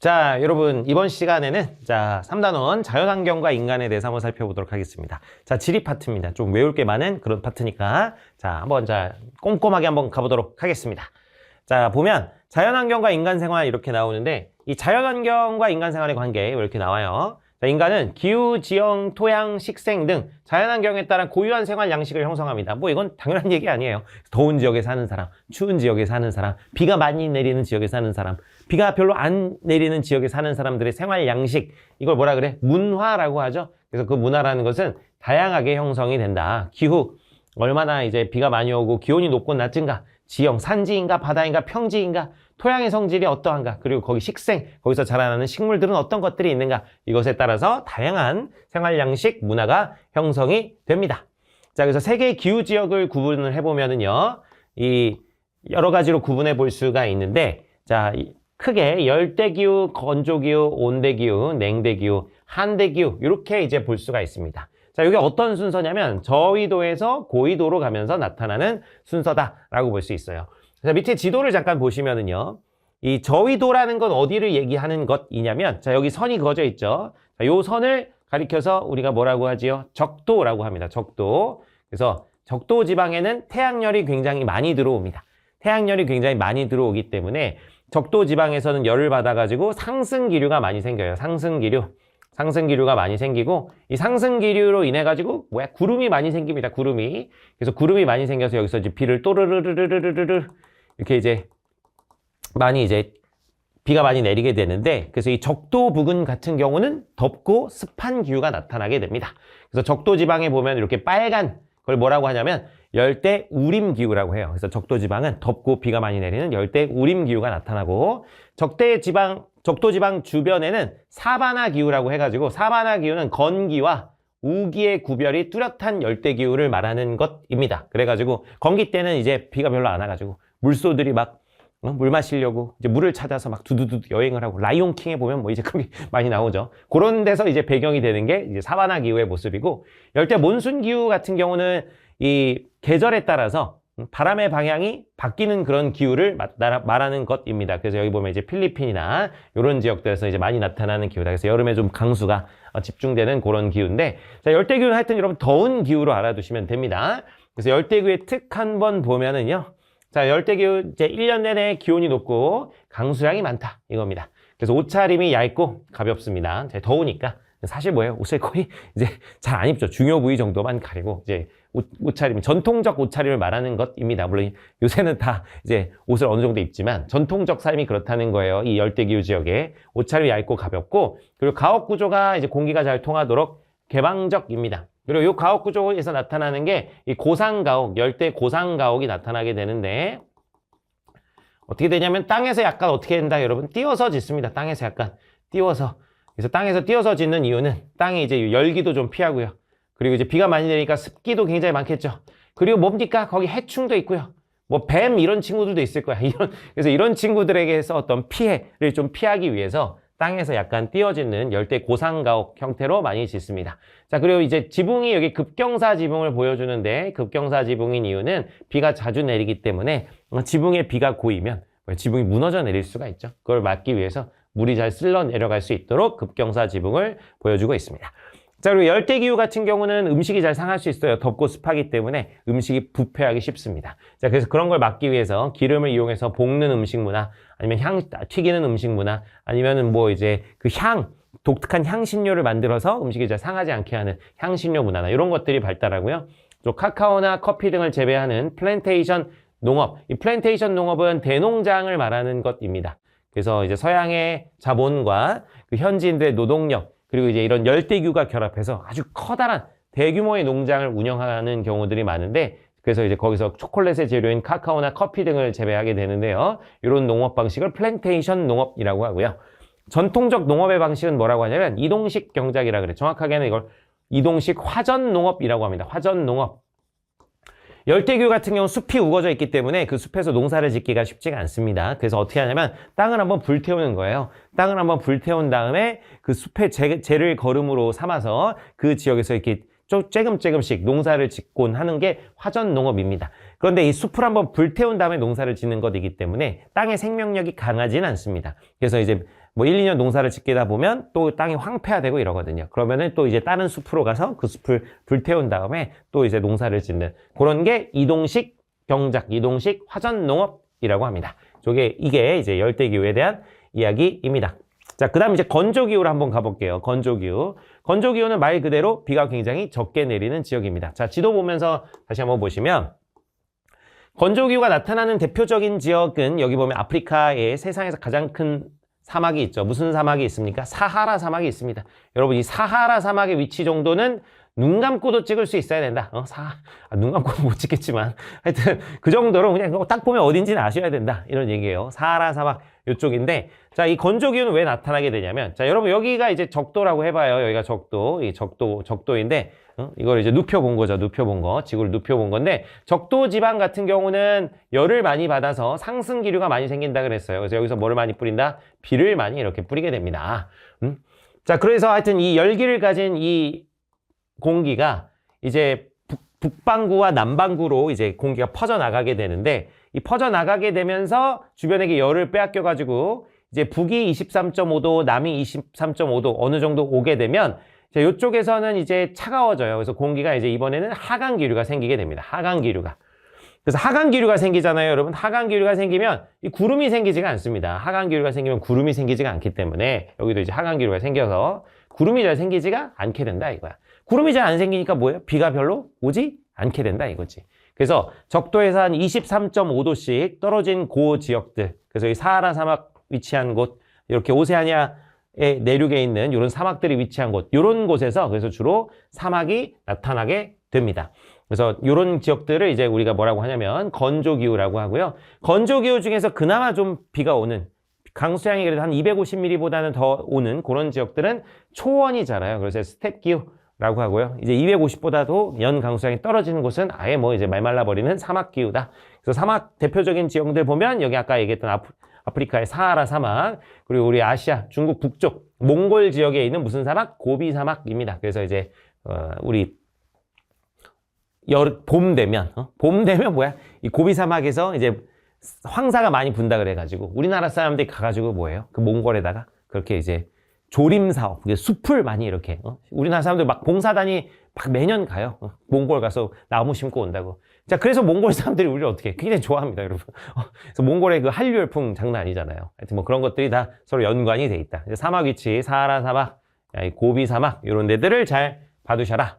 자, 여러분, 이번 시간에는 3단원 자연환경과 인간에 대해서 한번 살펴보도록 하겠습니다. 자, 지리 파트입니다. 좀 외울 게 많은 그런 파트니까 한번 꼼꼼하게 한번 가보도록 하겠습니다. 자, 보면 자연환경과 인간 생활 이렇게 나오는데 이 자연환경과 인간 생활의 관계 이렇게 나와요. 자, 인간은 기후, 지형, 토양, 식생 등 자연환경에 따른 고유한 생활 양식을 형성합니다. 뭐 이건 당연한 얘기 아니에요. 더운 지역에 사는 사람, 추운 지역에 사는 사람, 비가 많이 내리는 지역에 사는 사람, 비가 별로 안 내리는 지역에 사는 사람들의 생활 양식, 이걸 뭐라 그래? 문화라고 하죠. 그래서 그 문화라는 것은 다양하게 형성이 된다. 기후, 얼마나 이제 비가 많이 오고 기온이 높고 낮은가, 지형, 산지인가, 바다인가, 평지인가, 토양의 성질이 어떠한가, 그리고 거기 식생, 거기서 자라나는 식물들은 어떤 것들이 있는가, 이것에 따라서 다양한 생활 양식, 문화가 형성이 됩니다. 자, 그래서 세계의 기후 지역을 구분을 해보면은요, 이 여러 가지로 구분해 볼 수가 있는데, 크게 열대기후, 건조기후, 온대기후, 냉대기후, 한대기후 이렇게 이제 볼 수가 있습니다. 자, 이게 어떤 순서냐면 저위도에서 고위도로 가면서 나타나는 순서다라고 볼 수 있어요. 자, 밑에 지도를 잠깐 보시면은요, 이 저위도라는 건 어디를 얘기하는 것이냐면, 자, 여기 선이 그어져 있죠. 자, 요 선을 가리켜서 우리가 뭐라고 하지요? 적도라고 합니다. 적도. 그래서 적도 지방에는 태양열이 굉장히 많이 들어옵니다. 태양열이 굉장히 많이 들어오기 때문에 적도 지방에서는 열을 받아가지고 상승기류가 많이 생겨요. 상승기류가 많이 생기고, 이 상승기류로 인해가지고, 구름이 많이 생깁니다. 구름이. 그래서 구름이 많이 생겨서 여기서 이제 비를 또르르르르르르르, 이렇게 비가 많이 내리게 되는데, 그래서 이 적도 부근 같은 경우는 덥고 습한 기후가 나타나게 됩니다. 그래서 적도 지방에 보면 이렇게 빨간, 그걸 뭐라고 하냐면, 열대 우림 기후라고 해요. 그래서 적도 지방은 덥고 비가 많이 내리는 열대 우림 기후가 나타나고, 적도 지방 주변에는 사바나 기후라고 해가지고, 사바나 기후는 건기와 우기의 구별이 뚜렷한 열대 기후를 말하는 것입니다. 그래가지고 건기 때는 이제 비가 별로 안 와가지고 물소들이 물 마시려고 이제 물을 찾아서 막 두두두 여행을 하고, 라이온킹에 보면 뭐 이제 그런 게 많이 나오죠. 그런 데서 이제 배경이 되는 게 이제 사바나 기후의 모습이고, 열대 몬순 기후 같은 경우는 이 계절에 따라서 바람의 방향이 바뀌는 그런 기후를 말하는 것입니다. 그래서 여기 보면 이제 필리핀이나 이런 지역들에서 이제 많이 나타나는 기후다. 그래서 여름에 좀 강수가 집중되는 그런 기후인데, 자, 열대기후는 하여튼 여러분 더운 기후로 알아두시면 됩니다. 그래서 열대기후의 특 한번 보면은요, 자, 열대기후 이제 1년 내내 기온이 높고 강수량이 많다 이겁니다. 그래서 옷차림이 얇고 가볍습니다. 더우니까 사실 뭐예요? 옷을 거의 이제 잘 안 입죠. 중요 부위 정도만 가리고 이제 옷차림, 전통적 옷차림을 말하는 것입니다. 물론 요새는 다 이제 옷을 어느 정도 입지만 전통적 삶이 그렇다는 거예요. 이 열대기후 지역에 옷차림이 얇고 가볍고, 그리고 가옥 구조가 이제 공기가 잘 통하도록 개방적입니다. 그리고 이 가옥 구조에서 나타나는 게 이 고상가옥, 열대 고상가옥이 나타나게 되는데, 어떻게 되냐면 땅에서 약간 어떻게 된다 여러분? 띄어서 짓습니다. 땅에서 약간 띄워서. 그래서 땅에서 띄어서 짓는 이유는 땅에 이제 열기도 좀 피하고요. 그리고 이제 비가 많이 내리니까 습기도 굉장히 많겠죠. 그리고 뭡니까? 거기 해충도 있고요. 뭐 뱀 이런 친구들도 있을 거야. 그래서 이런 친구들에게서 어떤 피해를 좀 피하기 위해서 땅에서 약간 띄어짓는 열대 고상가옥 형태로 많이 짓습니다. 자, 그리고 이제 지붕이 여기 급경사 지붕을 보여주는데, 급경사 지붕인 이유는 비가 자주 내리기 때문에 지붕에 비가 고이면 지붕이 무너져 내릴 수가 있죠. 그걸 막기 위해서 물이 잘 쓸러 내려갈 수 있도록 급경사 지붕을 보여주고 있습니다. 자, 그리고 열대기후 같은 경우는 음식이 잘 상할 수 있어요. 덥고 습하기 때문에 음식이 부패하기 쉽습니다. 자, 그래서 그런 걸 막기 위해서 기름을 이용해서 볶는 음식 문화, 아니면 튀기는 음식 문화, 아니면은 뭐 이제 독특한 향신료를 만들어서 음식이 잘 상하지 않게 하는 향신료 문화나 이런 것들이 발달하고요. 또 카카오나 커피 등을 재배하는 플랜테이션 농업, 이 플랜테이션 농업은 대농장을 말하는 것입니다. 그래서 이제 서양의 자본과 그 현지인들의 노동력, 그리고 이제 이런 열대기후가 결합해서 아주 커다란 대규모의 농장을 운영하는 경우들이 많은데, 그래서 이제 거기서 초콜릿의 재료인 카카오나 커피 등을 재배하게 되는데요. 이런 농업 방식을 플랜테이션 농업이라고 하고요. 전통적 농업의 방식은 뭐라고 하냐면 이동식 경작이라 그래요. 정확하게는 이걸 이동식 화전 농업이라고 합니다. 화전 농업. 열대기후 같은 경우는 숲이 우거져 있기 때문에 그 숲에서 농사를 짓기가 쉽지가 않습니다. 그래서 어떻게 하냐면 땅을 한번 불태우는 거예요. 땅을 한번 불태운 다음에 그 숲에 재를 거름으로 삼아서 그 지역에서 이렇게 조금씩 농사를 짓곤 하는 게 화전 농업입니다. 그런데 이 숲을 한번 불태운 다음에 농사를 짓는 것이기 때문에 땅의 생명력이 강하진 않습니다. 그래서 이제 뭐 1, 2년 농사를 짓게다 보면 또 땅이 황폐화되고 이러거든요. 그러면은 또 이제 다른 숲으로 가서 그 숲을 불태운 다음에 또 이제 농사를 짓는 그런 게 이동식 경작, 이동식 화전 농업이라고 합니다. 이게 이제 열대기후에 대한 이야기입니다. 자, 그 다음 이제 건조기후로 한번 가볼게요. 건조기후. 건조기후는 말 그대로 비가 굉장히 적게 내리는 지역입니다. 자, 지도 보면서 다시 한번 보시면 건조기후가 나타나는 대표적인 지역은 여기 보면 아프리카의 세상에서 가장 큰 사막이 있죠. 무슨 사막이 있습니까? 사하라 사막이 있습니다. 여러분 이 사하라 사막의 위치 정도는 눈 감고도 찍을 수 있어야 된다. 눈 감고는 못 찍겠지만 하여튼 그 정도로 그냥 딱 보면 어딘지는 아셔야 된다. 이런 얘기예요. 사하라 사막 이쪽인데 자, 이 건조기후는 왜 나타나게 되냐면 자, 여러분 여기가 이제 적도라고 해봐요. 여기가 적도, 이 적도인데 이걸 이제 눕혀본 거죠. 눕혀본 거. 지구를 눕혀본 건데 적도 지방 같은 경우는 열을 많이 받아서 상승 기류가 많이 생긴다 그랬어요. 그래서 여기서 뭐를 많이 뿌린다? 비를 많이 이렇게 뿌리게 됩니다. 자, 그래서 하여튼 이 열기를 가진 이 공기가 이제 북반구와 남반구로 이제 공기가 퍼져나가게 되는데 이 퍼져나가게 되면서 주변에게 열을 빼앗겨가지고 이제 북이 23.5도, 남이 23.5도 어느 정도 오게 되면 자, 이쪽에서는 이제 차가워져요. 그래서 공기가 이제 이번에는 하강 기류가 생기게 됩니다. 하강 기류가. 그래서 하강 기류가 생기잖아요, 여러분. 하강 기류가 생기면 이 구름이 생기지가 않습니다. 하강 기류가 생기면 구름이 생기지가 않기 때문에 여기도 이제 하강 기류가 생겨서 구름이 잘 생기지가 않게 된다 이거야. 구름이 잘 안 생기니까 뭐예요? 비가 별로 오지 않게 된다 이거지. 그래서 적도에서 한 23.5도씩 떨어진 고 지역들, 그래서 이 사하라 사막 위치한 곳, 이렇게 오세아니아의 내륙에 있는 이런 사막들이 위치한 곳, 이런 곳에서 그래서 주로 사막이 나타나게 됩니다. 그래서 이런 지역들을 이제 우리가 뭐라고 하냐면 건조기후라고 하고요. 건조기후 중에서 그나마 좀 비가 오는, 강수량이 그래도 한 250mm보다는 더 오는 그런 지역들은 초원이잖아요. 그래서 스텝기후라고 하고요. 이제 250보다도 연 강수량이 떨어지는 곳은 아예 뭐 이제 말말라 버리는 사막기후다. 그래서 사막 대표적인 지역들 보면 여기 아까 얘기했던 아프리카의 사하라 사막, 그리고 우리 아시아, 중국 북쪽, 몽골 지역에 있는 무슨 사막? 고비 사막입니다. 그래서 이제 우리 봄 되면 뭐야? 이 고비 사막에서 이제 황사가 많이 분다 그래가지고 우리나라 사람들이 가가지고 뭐예요? 그 몽골에다가 그렇게 이제 조림 사업, 숲을 많이 이렇게 우리나라 사람들 막 봉사단이 막 매년 가요. 몽골 가서 나무 심고 온다고. 자, 그래서 몽골 사람들이 우리를 어떻게 굉장히 좋아합니다, 여러분. 그래서 몽골의 그 한류 열풍 장난 아니잖아요. 하여튼 뭐 그런 것들이 다 서로 연관이 돼 있다. 사막 위치, 사하라 사막, 고비 사막 이런 데들을 잘 봐두셔라.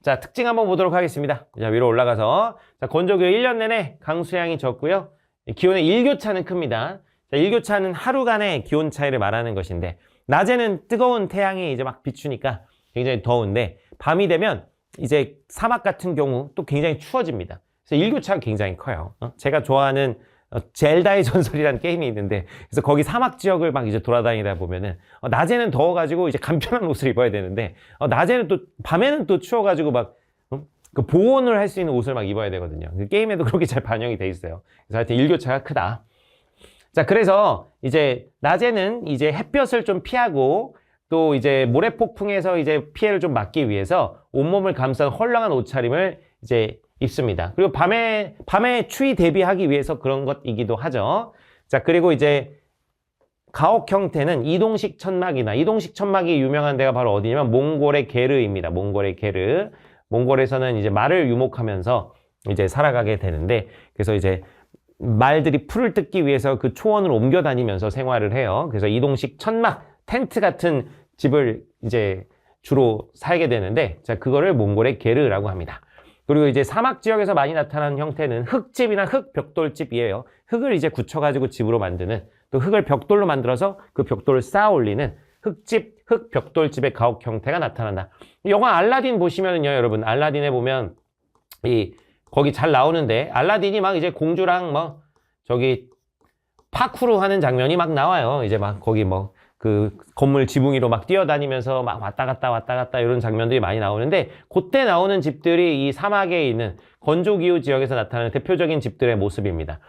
자, 특징 한번 보도록 하겠습니다. 자, 위로 올라가서 자, 건조기후 1년 내내 강수량이 적고요. 기온의 일교차는 큽니다. 자, 일교차는 하루간의 기온 차이를 말하는 것인데 낮에는 뜨거운 태양이 이제 막 비추니까 굉장히 더운데 밤이 되면 이제 사막 같은 경우 또 굉장히 추워집니다. 그래서 일교차가 굉장히 커요. 제가 좋아하는 젤다의 전설이라는 게임이 있는데 그래서 거기 사막 지역을 막 이제 돌아다니다 보면은 낮에는 더워가지고 이제 간편한 옷을 입어야 되는데 낮에는 또 밤에는 또 추워가지고 막 그 보온을 할 수 있는 옷을 막 입어야 되거든요. 그 게임에도 그렇게 잘 반영이 돼 있어요. 그래서 하여튼 일교차가 크다. 자, 그래서 이제 낮에는 이제 햇볕을 좀 피하고 또 이제 모래폭풍에서 이제 피해를 좀 막기 위해서 온몸을 감싼 헐렁한 옷차림을 이제 입습니다. 그리고 밤에 추위 대비하기 위해서 그런 것이기도 하죠. 자, 그리고 이제 가옥 형태는 이동식 천막이나 이동식 천막이 유명한 데가 바로 어디냐면 몽골의 게르입니다. 몽골의 게르. 몽골에서는 이제 말을 유목하면서 이제 살아가게 되는데 그래서 이제 말들이 풀을 뜯기 위해서 그 초원을 옮겨 다니면서 생활을 해요. 그래서 이동식 천막, 텐트 같은 집을 이제 주로 살게 되는데 자, 그거를 몽골의 게르라고 합니다. 그리고 이제 사막 지역에서 많이 나타나는 형태는 흙집이나 흙벽돌집이에요. 흙을 이제 굳혀가지고 집으로 만드는, 또 흙을 벽돌로 만들어서 그 벽돌을 쌓아 올리는 흙집, 흙벽돌집의 가옥 형태가 나타난다. 영화 알라딘 보시면은요, 여러분, 알라딘에 보면 거기 잘 나오는데 알라딘이 막 이제 공주랑 뭐 저기 파쿠르 하는 장면이 막 나와요. 이제 막 거기 뭐 그 건물 지붕 위로 막 뛰어다니면서 막 왔다 갔다 이런 장면들이 많이 나오는데 그때 나오는 집들이 이 사막에 있는 건조기후 지역에서 나타나는 대표적인 집들의 모습입니다.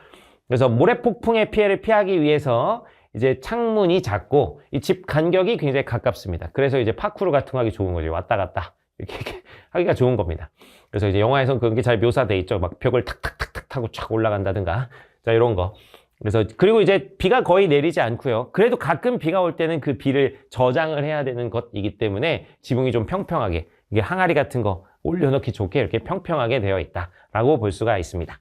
그래서 모래폭풍의 피해를 피하기 위해서 이제 창문이 작고 이 집 간격이 굉장히 가깝습니다. 그래서 이제 파쿠르 같은 거 하기 좋은 거죠. 왔다 갔다 이렇게 하기가 좋은 겁니다. 그래서 이제 영화에서는 그런 게 잘 묘사돼 있죠. 막 벽을 탁탁탁탁 타고 쫙 올라간다든가 자, 이런 거. 그래서 그리고 이제 비가 거의 내리지 않고요. 그래도 가끔 비가 올 때는 그 비를 저장을 해야 되는 것이기 때문에 지붕이 좀 평평하게 이게 항아리 같은 거 올려놓기 좋게 이렇게 평평하게 되어 있다라고 볼 수가 있습니다.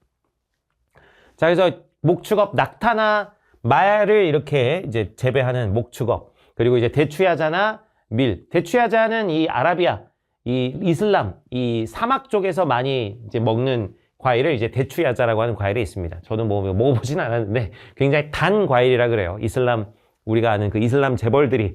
자, 그래서 목축업 낙타나 말을 이렇게 이제 재배하는 목축업 그리고 이제 대추야자나 밀. 대추야자는 이 아라비아, 이 이슬람, 이 사막 쪽에서 많이 이제 먹는 과일을 이제 대추야자라고 하는 과일이 있습니다. 저는 뭐 먹어보진 않았는데 굉장히 단 과일이라 그래요. 이슬람 우리가 아는 그 이슬람 재벌들이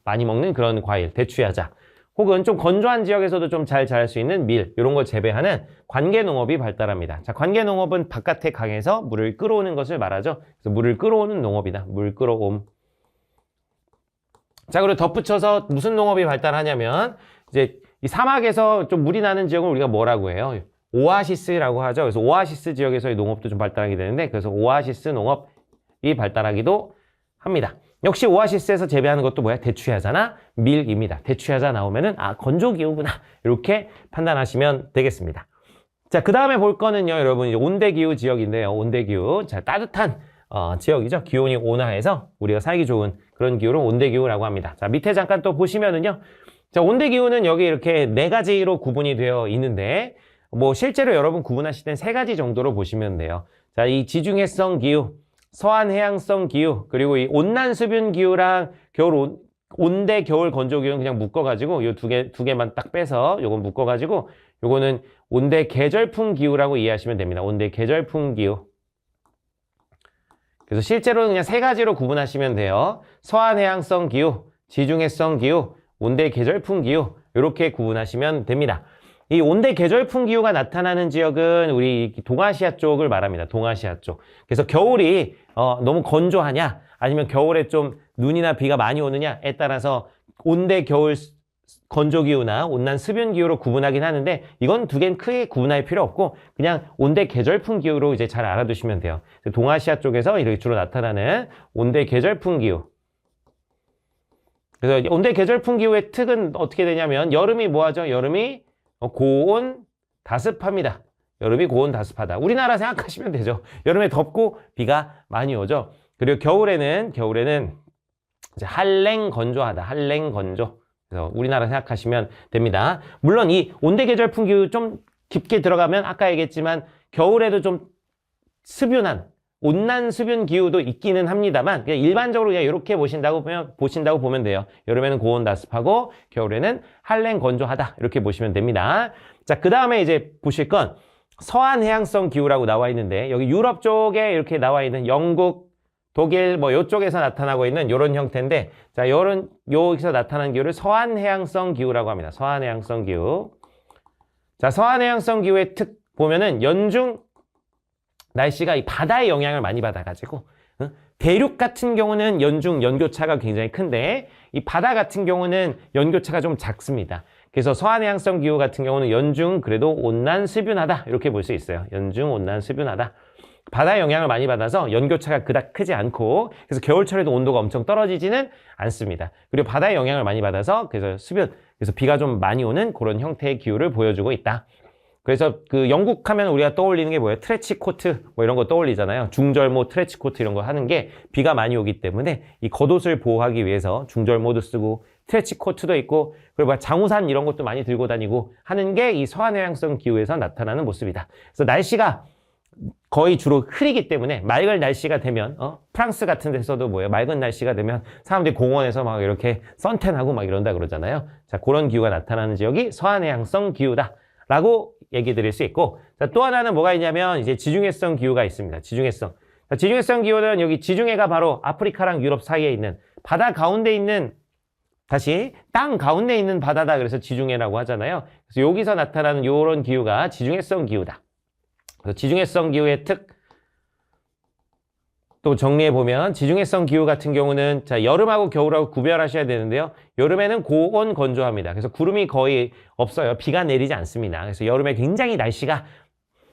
많이 먹는 그런 과일, 대추야자. 혹은 좀 건조한 지역에서도 좀 잘 자랄 수 있는 밀, 이런 걸 재배하는 관계농업이 발달합니다. 자, 관계농업은 바깥의 강에서 물을 끌어오는 것을 말하죠. 그래서 물을 끌어오는 농업이다. 물 끌어옴. 자, 그리고 덧붙여서 무슨 농업이 발달하냐면 이제 이 사막에서 좀 물이 나는 지역을 우리가 뭐라고 해요? 오아시스라고 하죠. 그래서 오아시스 지역에서의 농업도 좀 발달하게 되는데 그래서 오아시스 농업이 발달하기도 합니다. 역시 오아시스에서 재배하는 것도 뭐야? 대추야자나 밀입니다. 대추야자 나오면은 건조기후구나 이렇게 판단하시면 되겠습니다. 자, 그 다음에 볼 거는요, 여러분 이제 온대기후 지역인데요. 온대기후, 자 따뜻한 지역이죠. 기온이 온화해서 우리가 살기 좋은 그런 기후를 온대기후라고 합니다. 자, 밑에 잠깐 또 보시면은요, 자 온대기후는 여기 이렇게 4가지로 구분이 되어 있는데 뭐 실제로 여러분 구분하실 땐 3가지 정도로 보시면 돼요. 자, 이 지중해성 기후, 서한 해양성 기후, 그리고 이 온난 수분 기후랑 온대 겨울 건조 기후는 그냥 묶어가지고 요 두 개만 딱 빼서 요건 묶어가지고 요거는 온대 계절풍 기후라고 이해하시면 됩니다. 온대 계절풍 기후. 그래서 실제로는 그냥 3가지로 구분하시면 돼요. 서한 해양성 기후, 지중해성 기후, 온대 계절풍 기후 이렇게 구분하시면 됩니다. 이 온대 계절풍 기후가 나타나는 지역은 우리 동아시아 쪽을 말합니다. 동아시아 쪽. 그래서 겨울이 너무 건조하냐 아니면 겨울에 좀 눈이나 비가 많이 오느냐에 따라서 온대 겨울 건조 기후나 온난 습윤 기후로 구분하긴 하는데 이건 두 개는 크게 구분할 필요 없고 그냥 온대 계절풍 기후로 이제 잘 알아두시면 돼요. 동아시아 쪽에서 이렇게 주로 나타나는 온대 계절풍 기후. 그래서 온대 계절풍 기후의 특은 어떻게 되냐면 여름이 뭐하죠? 여름이 고온 다습합니다. 여름이 고온 다습하다. 우리나라 생각하시면 되죠. 여름에 덥고 비가 많이 오죠. 그리고 겨울에는 이제 한랭 건조하다. 한랭 건조. 그래서 우리나라 생각하시면 됩니다. 물론 이 온대계절풍 기후 좀 깊게 들어가면 아까 얘기했지만 겨울에도 좀 습윤한 온난 습윤 기후도 있기는 합니다만 그냥 일반적으로 그냥 이렇게 보신다고 보면 돼요. 여름에는 고온 다습하고 겨울에는 한랭 건조하다 이렇게 보시면 됩니다. 자, 그 다음에 이제 보실 건 서한 해양성 기후라고 나와 있는데 여기 유럽 쪽에 이렇게 나와 있는 영국, 독일 뭐 이쪽에서 나타나고 있는 이런 형태인데 자, 여기서 나타나는 기후를 서한 해양성 기후라고 합니다. 서한 해양성 기후. 자, 서한 해양성 기후의 특 보면은 연중 날씨가 이 바다의 영향을 많이 받아가지고 대륙 같은 경우는 연중 연교차가 굉장히 큰데 이 바다 같은 경우는 연교차가 좀 작습니다. 그래서 서한해양성 기후 같은 경우는 연중 그래도 온난 습윤하다 이렇게 볼 수 있어요. 연중 온난 습윤하다. 바다의 영향을 많이 받아서 연교차가 그닥 크지 않고 그래서 겨울철에도 온도가 엄청 떨어지지는 않습니다. 그리고 바다의 영향을 많이 받아서 그래서 그래서 비가 좀 많이 오는 그런 형태의 기후를 보여주고 있다. 그래서 그 영국 하면 우리가 떠올리는 게 뭐예요? 트레치 코트 뭐 이런 거 떠올리잖아요. 중절모 트레치 코트 이런 거 하는 게 비가 많이 오기 때문에 이 겉옷을 보호하기 위해서 중절모도 쓰고 트레치 코트도 있고 그리고 장우산 이런 것도 많이 들고 다니고 하는 게 이 서한해양성 기후에서 나타나는 모습이다. 그래서 날씨가 거의 주로 흐리기 때문에 맑은 날씨가 되면 프랑스 같은 데서도 뭐예요? 맑은 날씨가 되면 사람들이 공원에서 막 이렇게 선탠하고 막 이런다 그러잖아요. 자, 그런 기후가 나타나는 지역이 서한해양성 기후다. 라고 얘기 드릴 수 있고 자, 또 하나는 뭐가 있냐면 이제 지중해성 기후가 있습니다. 지중해성. 자, 지중해성 기후는 여기 지중해가 바로 아프리카랑 유럽 사이에 있는 바다 가운데 있는 땅 가운데 있는 바다다. 그래서 지중해라고 하잖아요. 그래서 여기서 나타나는 이런 기후가 지중해성 기후다. 그래서 지중해성 기후의 특 또 정리해보면 지중해성 기후 같은 경우는 자, 여름하고 겨울하고 구별하셔야 되는데요. 여름에는 고온 건조합니다. 그래서 구름이 거의 없어요. 비가 내리지 않습니다. 그래서 여름에 굉장히 날씨가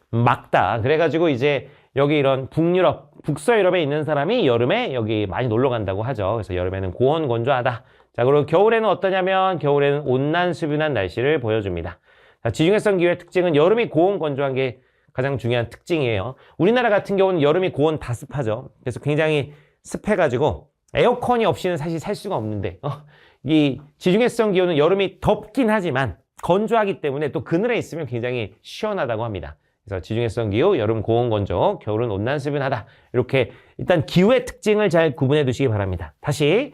맑다. 그래가지고 이제 여기 이런 북서유럽에 있는 사람이 여름에 여기 많이 놀러 간다고 하죠. 그래서 여름에는 고온 건조하다. 자, 그리고 겨울에는 어떠냐면 겨울에는 온난수분한 날씨를 보여줍니다. 자, 지중해성 기후의 특징은 여름이 고온 건조한 게 가장 중요한 특징이에요. 우리나라 같은 경우는 여름이 고온 다습하죠. 그래서 굉장히 습해가지고 에어컨이 없이는 사실 살 수가 없는데 이 지중해성 기온은 여름이 덥긴 하지만 건조하기 때문에 또 그늘에 있으면 굉장히 시원하다고 합니다. 그래서 지중해성 기후, 여름 고온 건조, 겨울은 온난수변하다. 이렇게 일단 기후의 특징을 잘 구분해 두시기 바랍니다. 다시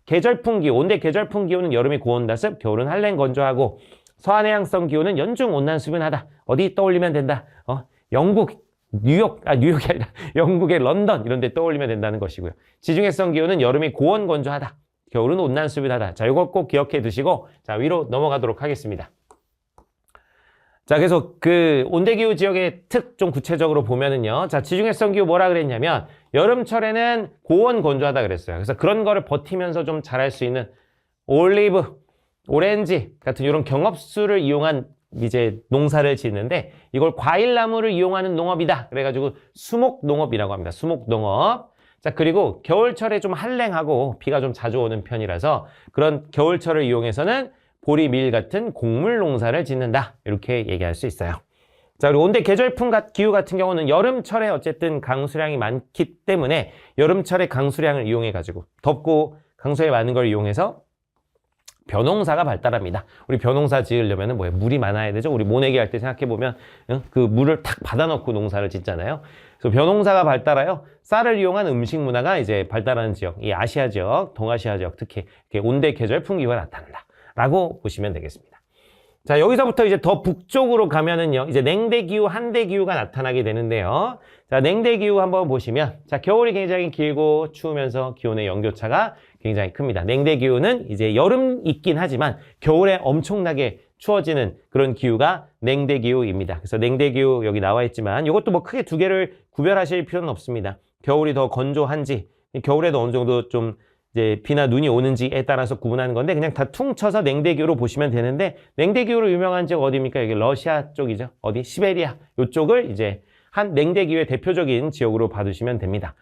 계절풍 기후, 온대 계절풍 기후는 여름이 고온 다습, 겨울은 한랭 건조하고 서한해양성 기후는 연중 온난수변하다. 어디 떠올리면 된다. 영국, 뉴욕이 아니라 영국의 런던 이런 데 떠올리면 된다는 것이고요. 지중해성 기후는 여름이 고온 건조하다. 겨울은 온난수변하다. 자, 이걸 꼭 기억해 두시고 자, 위로 넘어가도록 하겠습니다. 자, 그래서 그 온대기후 지역의 특 좀 구체적으로 보면은요. 자, 지중해성 기후 뭐라 그랬냐면 여름철에는 고온 건조하다 그랬어요. 그래서 그런 거를 버티면서 좀 잘할 수 있는 올리브, 오렌지 같은 이런 경업수를 이용한 이제 농사를 짓는데 이걸 과일나무를 이용하는 농업이다. 그래가지고 수목농업이라고 합니다. 수목농업. 자, 그리고 겨울철에 좀 한랭하고 비가 좀 자주 오는 편이라서 그런 겨울철을 이용해서는 보리, 밀 같은 곡물 농사를 짓는다. 이렇게 얘기할 수 있어요. 자, 그리고 온대 계절풍 기후 같은 경우는 여름철에 어쨌든 강수량이 많기 때문에 여름철에 강수량을 이용해가지고 덥고 강수량이 많은 걸 이용해서 벼농사가 발달합니다. 우리 벼농사 지으려면 뭐예요? 물이 많아야 되죠? 우리 모내기 할 때 생각해보면 그 물을 탁 받아놓고 농사를 짓잖아요. 그래서 벼농사가 발달하여 쌀을 이용한 음식 문화가 이제 발달하는 지역, 이 아시아 지역, 동아시아 지역 특히 이렇게 온대 계절풍 기후가 나타난다. 라고 보시면 되겠습니다. 자, 여기서부터 이제 더 북쪽으로 가면은요, 이제 냉대기후, 한대기후가 나타나게 되는데요. 자, 냉대기후 한번 보시면, 자, 겨울이 굉장히 길고 추우면서 기온의 연교차가 굉장히 큽니다. 냉대기후는 이제 여름 있긴 하지만 겨울에 엄청나게 추워지는 그런 기후가 냉대기후입니다. 그래서 냉대기후 여기 나와 있지만 이것도 뭐 크게 두 개를 구별하실 필요는 없습니다. 겨울이 더 건조한지, 겨울에도 어느 정도 좀 이제 비나 눈이 오는지에 따라서 구분하는 건데 그냥 다 퉁쳐서 냉대기후로 보시면 되는데 냉대기후로 유명한 지역 어디입니까? 여기 러시아 쪽이죠. 어디? 시베리아. 이쪽을 이제 한 냉대기후의 대표적인 지역으로 봐두시면 됩니다.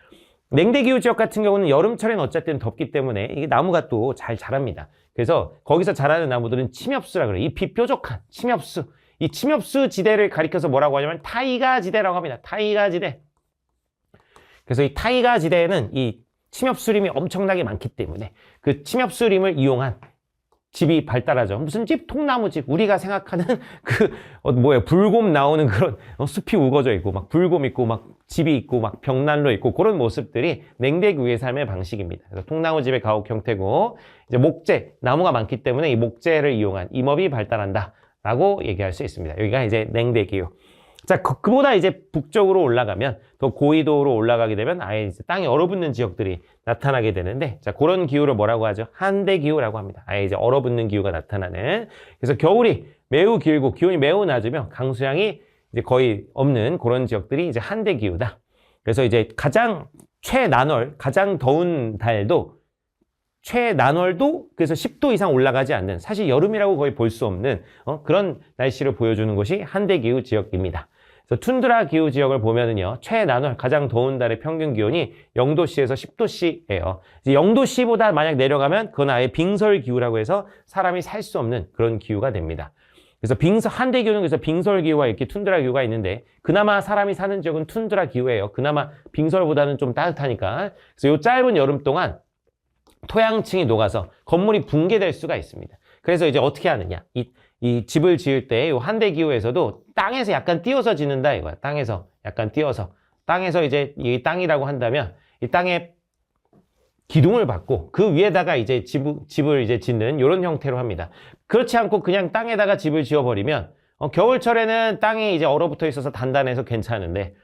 냉대기후 지역 같은 경우는 여름철엔 어쨌든 덥기 때문에 이게 나무가 또 잘 자랍니다. 그래서 거기서 자라는 나무들은 침엽수라 그래요. 잎이 뾰족한 침엽수. 이 침엽수 지대를 가리켜서 뭐라고 하냐면 타이가 지대라고 합니다. 타이가 지대. 그래서 이 타이가 지대에는 이 침엽수림이 엄청나게 많기 때문에 그 침엽수림을 이용한 집이 발달하죠. 무슨 집? 통나무집. 우리가 생각하는 그 불곰 나오는 그런 숲이 우거져 있고 막 불곰 있고 막 집이 있고 막 벽난로 있고 그런 모습들이 냉대기후의 삶의 방식입니다. 그래서 통나무집의 가옥 형태고 이제 목재, 나무가 많기 때문에 이 목재를 이용한 임업이 발달한다라고 얘기할 수 있습니다. 여기가 이제 냉대기후. 자, 그보다 이제 북쪽으로 올라가면 더 고緯도로 올라가게 되면 아예 이제 땅이 얼어붙는 지역들이 나타나게 되는데 자, 그런 기후를 뭐라고 하죠? 한대기후라고 합니다. 아예 이제 얼어붙는 기후가 나타나는. 그래서 겨울이 매우 길고 기온이 매우 낮으면 강수량이 이제 거의 없는 그런 지역들이 이제 한대기후다. 그래서 이제 가장 최난월, 가장 더운 달도 최난월도 그래서 10도 이상 올라가지 않는 사실 여름이라고 거의 볼 수 없는 그런 날씨를 보여주는 곳이 한대기후 지역입니다. 그래서 툰드라 기후 지역을 보면은요, 최난월 가장 더운 달의 평균 기온이 0도씨에서 10도씨예요. 0도씨보다 만약 내려가면 그건 아예 빙설 기후라고 해서 사람이 살 수 없는 그런 기후가 됩니다. 그래서 한대기후는 그래서 빙설 기후와 이렇게 툰드라 기후가 있는데 그나마 사람이 사는 지역은 툰드라 기후예요. 그나마 빙설보다는 좀 따뜻하니까. 그래서 이 짧은 여름 동안 토양층이 녹아서 건물이 붕괴될 수가 있습니다. 그래서 이제 어떻게 하느냐. 이 집을 지을 때 이 한대기후에서도 땅에서 약간 띄어서 짓는다 이거야. 땅에서 약간 띄어서. 땅에서 이제 이 땅이라고 한다면 이 땅에 기둥을 받고 그 위에다가 이제 집을 이제 짓는 이런 형태로 합니다. 그렇지 않고 그냥 땅에다가 집을 지어버리면 겨울철에는 땅이 이제 얼어붙어 있어서 단단해서 괜찮은데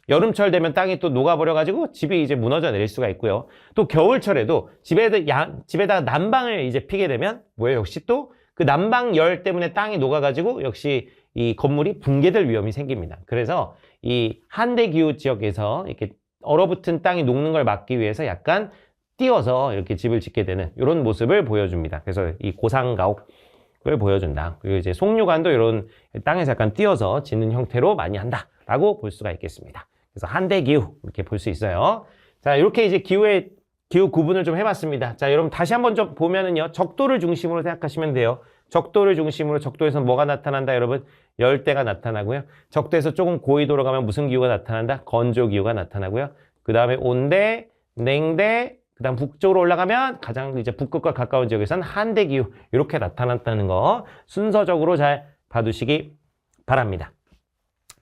여름철 되면 땅이 또 녹아버려가지고 집이 이제 무너져 내릴 수가 있고요. 또 겨울철에도 집에다가 난방을 이제 피게 되면 뭐예요? 역시 또 그 난방 열 때문에 땅이 녹아가지고 역시 이 건물이 붕괴될 위험이 생깁니다. 그래서 이 한대기후 지역에서 이렇게 얼어붙은 땅이 녹는 걸 막기 위해서 약간 띄어서 이렇게 집을 짓게 되는 이런 모습을 보여줍니다. 그래서 이 고상가옥을 보여준다. 그리고 이제 송유관도 이런 땅에서 약간 띄어서 짓는 형태로 많이 한다라고 볼 수가 있겠습니다. 그래서 한대기후 이렇게 볼 수 있어요. 자, 이렇게 이제 기후 구분을 좀 해봤습니다. 자, 여러분 다시 한번 좀 보면은요, 적도를 중심으로 생각하시면 돼요. 적도를 중심으로 적도에서 뭐가 나타난다, 여러분? 열대가 나타나고요. 적도에서 조금 고緯도로 가면 무슨 기후가 나타난다? 건조기후가 나타나고요. 그 다음에 온대, 냉대, 그 다음 북쪽으로 올라가면 가장 이제 북극과 가까운 지역에서는 한대기후 이렇게 나타났다는 거 순서적으로 잘 봐두시기 바랍니다.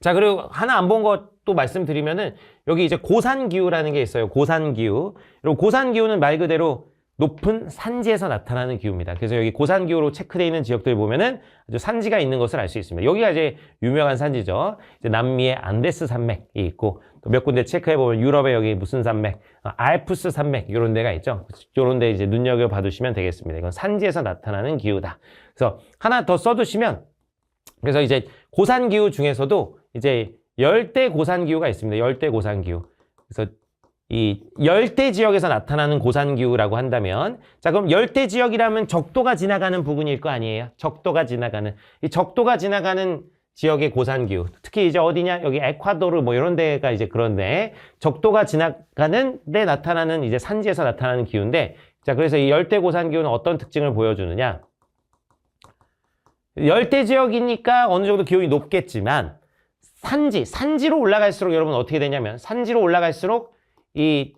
자, 그리고 하나 안 본 것도 말씀드리면은 여기 이제 고산기후라는 게 있어요. 고산기후. 그리고 고산기후는 말 그대로 높은 산지에서 나타나는 기후입니다. 그래서 여기 고산기후로 체크되어 있는 지역들 보면은 아주 산지가 있는 것을 알 수 있습니다. 여기가 이제 유명한 산지죠. 이제 남미의 안데스 산맥이 있고 또 몇 군데 체크해 보면 유럽의 여기 무슨 산맥, 알프스 산맥 이런 데가 있죠. 이런 데 이제 눈여겨 봐두시면 되겠습니다. 이건 산지에서 나타나는 기후다. 그래서 하나 더 써두시면 그래서 이제 고산기후 중에서도 이제 열대 고산기후가 있습니다. 열대 고산기후. 그래서 이 열대 지역에서 나타나는 고산기후라고 한다면 자, 그럼 열대 지역이라면 적도가 지나가는 부근일 거 아니에요? 적도가 지나가는 이 적도가 지나가는 지역의 고산기후. 특히 이제 어디냐? 여기 에콰도르 뭐 이런 데가 이제 그런데 적도가 지나가는 데 나타나는 이제 산지에서 나타나는 기후인데 자, 그래서 이 열대 고산기후는 어떤 특징을 보여주느냐? 열대 지역이니까 어느 정도 기온이 높겠지만 산지로 올라갈수록 여러분 어떻게 되냐면 산지로 올라갈수록 이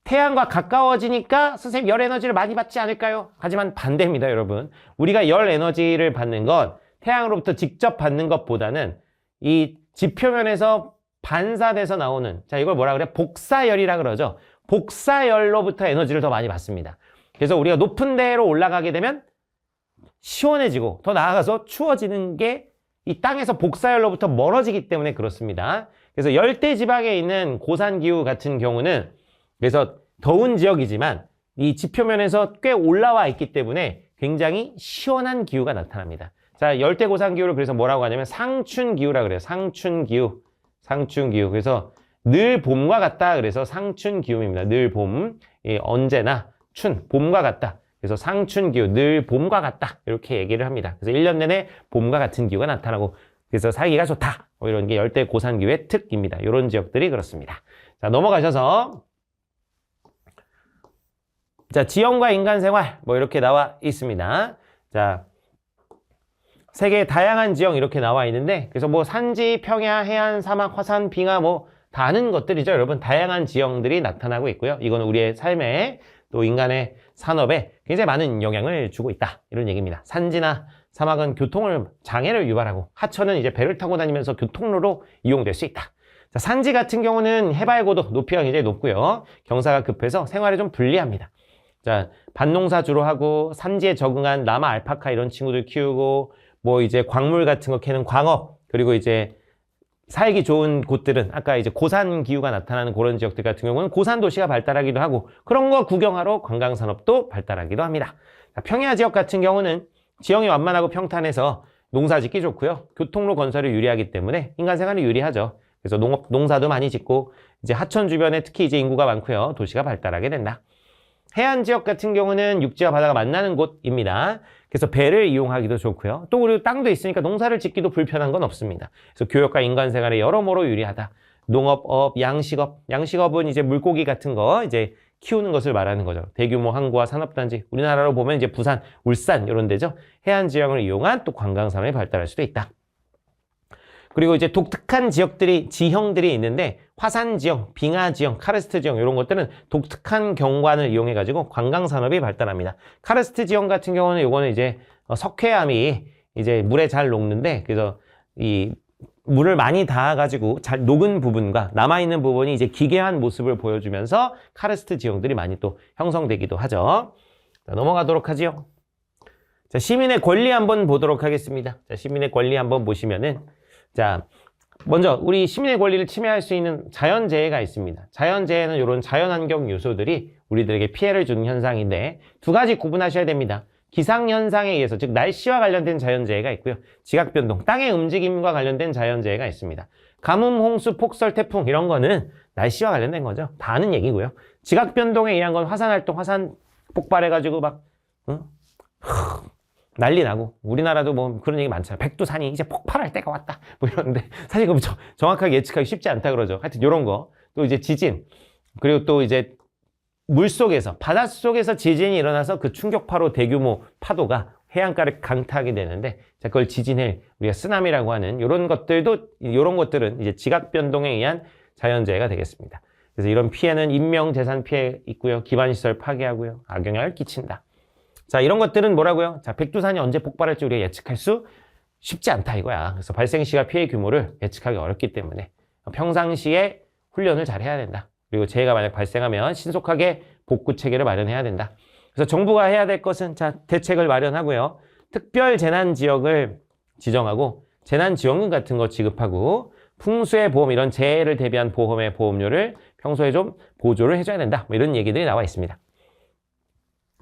태양과 가까워지니까 선생님 열 에너지를 많이 받지 않을까요? 하지만 반대입니다, 여러분. 우리가 열 에너지를 받는 건 태양으로부터 직접 받는 것보다는 이 지표면에서 반사돼서 나오는 자, 이걸 뭐라 그래? 복사열이라 그러죠. 복사열로부터 에너지를 더 많이 받습니다. 그래서 우리가 높은 데로 올라가게 되면 시원해지고 더 나아가서 추워지는 게 이 땅에서 복사열로부터 멀어지기 때문에 그렇습니다. 그래서 열대 지방에 있는 고산기후 같은 경우는 그래서 더운 지역이지만 이 지표면에서 꽤 올라와 있기 때문에 굉장히 시원한 기후가 나타납니다. 자, 열대 고산기후를 그래서 뭐라고 하냐면 상춘기후라 그래요. 상춘기후. 그래서 늘 봄과 같다. 그래서 상춘기후입니다. 늘 봄. 언제나 봄과 같다. 그래서 상춘기후, 늘 봄과 같다. 이렇게 얘기를 합니다. 그래서 1년 내내 봄과 같은 기후가 나타나고 그래서 살기가 좋다. 뭐 이런 게 열대 고산기후의 특입니다. 이런 지역들이 그렇습니다. 자, 넘어가셔서 자, 지형과 인간 생활 뭐 이렇게 나와 있습니다. 자, 세계의 다양한 지형 이렇게 나와 있는데 그래서 뭐 산지, 평야, 해안, 사막, 화산, 빙하 뭐 다 아는 것들이죠. 여러분 다양한 지형들이 나타나고 있고요. 이거는 우리의 삶에 또 인간의 산업에 굉장히 많은 영향을 주고 있다. 이런 얘기입니다. 산지나 사막은 장애를 유발하고 하천은 이제 배를 타고 다니면서 교통로로 이용될 수 있다. 자, 산지 같은 경우는 해발 고도, 높이가 굉장히 높고요. 경사가 급해서 생활에 좀 불리합니다. 자, 밭농사 주로 하고 산지에 적응한 라마, 알파카 이런 친구들 키우고 뭐 이제 광물 같은 거 캐는 광업 그리고 이제 살기 좋은 곳들은 아까 이제 고산 기후가 나타나는 그런 지역들 같은 경우는 고산 도시가 발달하기도 하고 그런 거 구경하러 관광 산업도 발달하기도 합니다. 자, 평야 지역 같은 경우는 지형이 완만하고 평탄해서 농사 짓기 좋고요. 교통로 건설이 유리하기 때문에 인간 생활이 유리하죠. 그래서 농사도 많이 짓고 이제 하천 주변에 특히 이제 인구가 많고요. 도시가 발달하게 된다. 해안 지역 같은 경우는 육지와 바다가 만나는 곳입니다. 그래서 배를 이용하기도 좋고요. 또 그리고 땅도 있으니까 농사를 짓기도 불편한 건 없습니다. 그래서 교역과 인간 생활에 여러모로 유리하다. 농업업, 양식업. 양식업은 이제 물고기 같은 거 이제 키우는 것을 말하는 거죠. 대규모 항구와 산업단지. 우리나라로 보면 이제 부산, 울산 이런 데죠. 해안 지형을 이용한 또 관광 산업이 발달할 수도 있다. 그리고 이제 독특한 지형들이 있는데 화산 지형, 빙하 지형, 카르스트 지형 이런 것들은 독특한 경관을 이용해 가지고 관광 산업이 발달합니다. 카르스트 지형 같은 경우는 요거는 이제 석회암이 이제 물에 잘 녹는데 그래서 이 물을 많이 닿아 가지고 잘 녹은 부분과 남아 있는 부분이 이제 기괴한 모습을 보여주면서 카르스트 지형들이 많이 또 형성되기도 하죠. 자, 넘어가도록 하지요. 자, 시민의 권리 한번 보도록 하겠습니다. 자, 시민의 권리 한번 보시면은 자, 먼저 우리 시민의 권리를 침해할 수 있는 자연재해가 있습니다. 자연재해는 이런 자연환경 요소들이 우리들에게 피해를 주는 현상인데 두 가지 구분하셔야 됩니다. 기상현상에 의해서 즉 날씨와 관련된 자연재해가 있고요. 지각변동, 땅의 움직임과 관련된 자연재해가 있습니다. 가뭄, 홍수, 폭설, 태풍 이런 거는 날씨와 관련된 거죠. 다 아는 얘기고요. 지각변동에 의한 건 화산활동, 화산 폭발해가지고 막 난리 나고 우리나라도 뭐 그런 얘기 많잖아요. 백두산이 이제 폭발할 때가 왔다 뭐 이러는데 사실 그거 정확하게 예측하기 쉽지 않다 그러죠. 하여튼 이런 거 또 이제 지진 그리고 또 이제 물속에서 바닷속에서 지진이 일어나서 그 충격파로 대규모 파도가 해안가를 강타하게 되는데, 자, 그걸 지진해 우리가 쓰나미라고 하는 이런 것들은 이제 지각 변동에 의한 자연재해가 되겠습니다. 그래서 이런 피해는 인명 재산 피해 있고요. 기반시설 파괴하고요. 악영향을 끼친다. 자, 이런 것들은 뭐라고요? 자, 백두산이 언제 폭발할지 우리가 예측할 수 쉽지 않다 이거야. 그래서 발생 시와 피해 규모를 예측하기 어렵기 때문에 평상시에 훈련을 잘 해야 된다. 그리고 재해가 만약 발생하면 신속하게 복구 체계를 마련해야 된다. 그래서 정부가 해야 될 것은 자, 대책을 마련하고요. 특별 재난 지역을 지정하고 재난지원금 같은 거 지급하고 풍수의 보험 이런 재해를 대비한 보험의 보험료를 평소에 좀 보조를 해줘야 된다. 뭐 이런 얘기들이 나와 있습니다.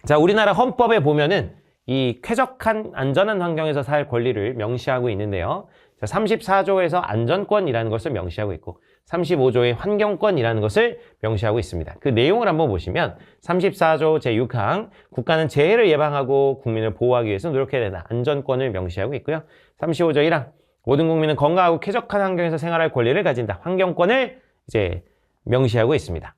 자, 우리나라 헌법에 보면은 이 쾌적한 안전한 환경에서 살 권리를 명시하고 있는데요. 자, 34조에서 안전권이라는 것을 명시하고 있고 35조의 환경권이라는 것을 명시하고 있습니다. 그 내용을 한번 보시면 34조 제6항 국가는 재해를 예방하고 국민을 보호하기 위해서 노력해야 된다. 안전권을 명시하고 있고요. 35조 1항 모든 국민은 건강하고 쾌적한 환경에서 생활할 권리를 가진다. 환경권을 이제 명시하고 있습니다.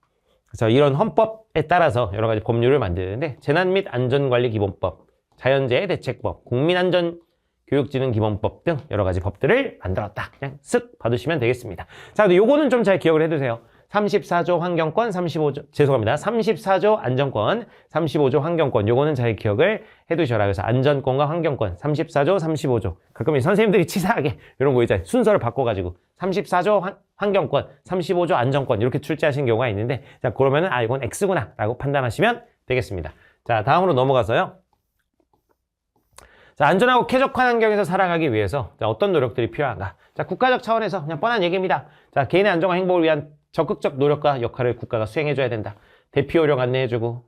그래서 이런 헌법에 따라서 여러 가지 법률을 만드는데 재난 및 안전관리기본법, 자연재해 대책법, 국민안전교육진흥기본법 등 여러 가지 법들을 만들었다. 그냥 쓱 봐두시면 되겠습니다. 자, 근데 요거는 좀 잘 기억을 해두세요. 34조 환경권, 34조 안전권, 35조 환경권. 요거는 잘 기억을 해두셔라. 그래서 안전권과 환경권, 34조, 35조. 가끔 선생님들이 치사하게 이런 거 있잖아요. 순서를 바꿔가지고 34조 환경권, 35조 안전권 이렇게 출제하신 경우가 있는데 자, 그러면은 아, 이건 X구나 라고 판단하시면 되겠습니다. 자, 다음으로 넘어가서요. 자, 안전하고 쾌적한 환경에서 살아가기 위해서 자, 어떤 노력들이 필요한가? 자, 국가적 차원에서 그냥 뻔한 얘기입니다. 자, 개인의 안정과 행복을 위한 적극적 노력과 역할을 국가가 수행해줘야 된다. 대피 요령 안내해주고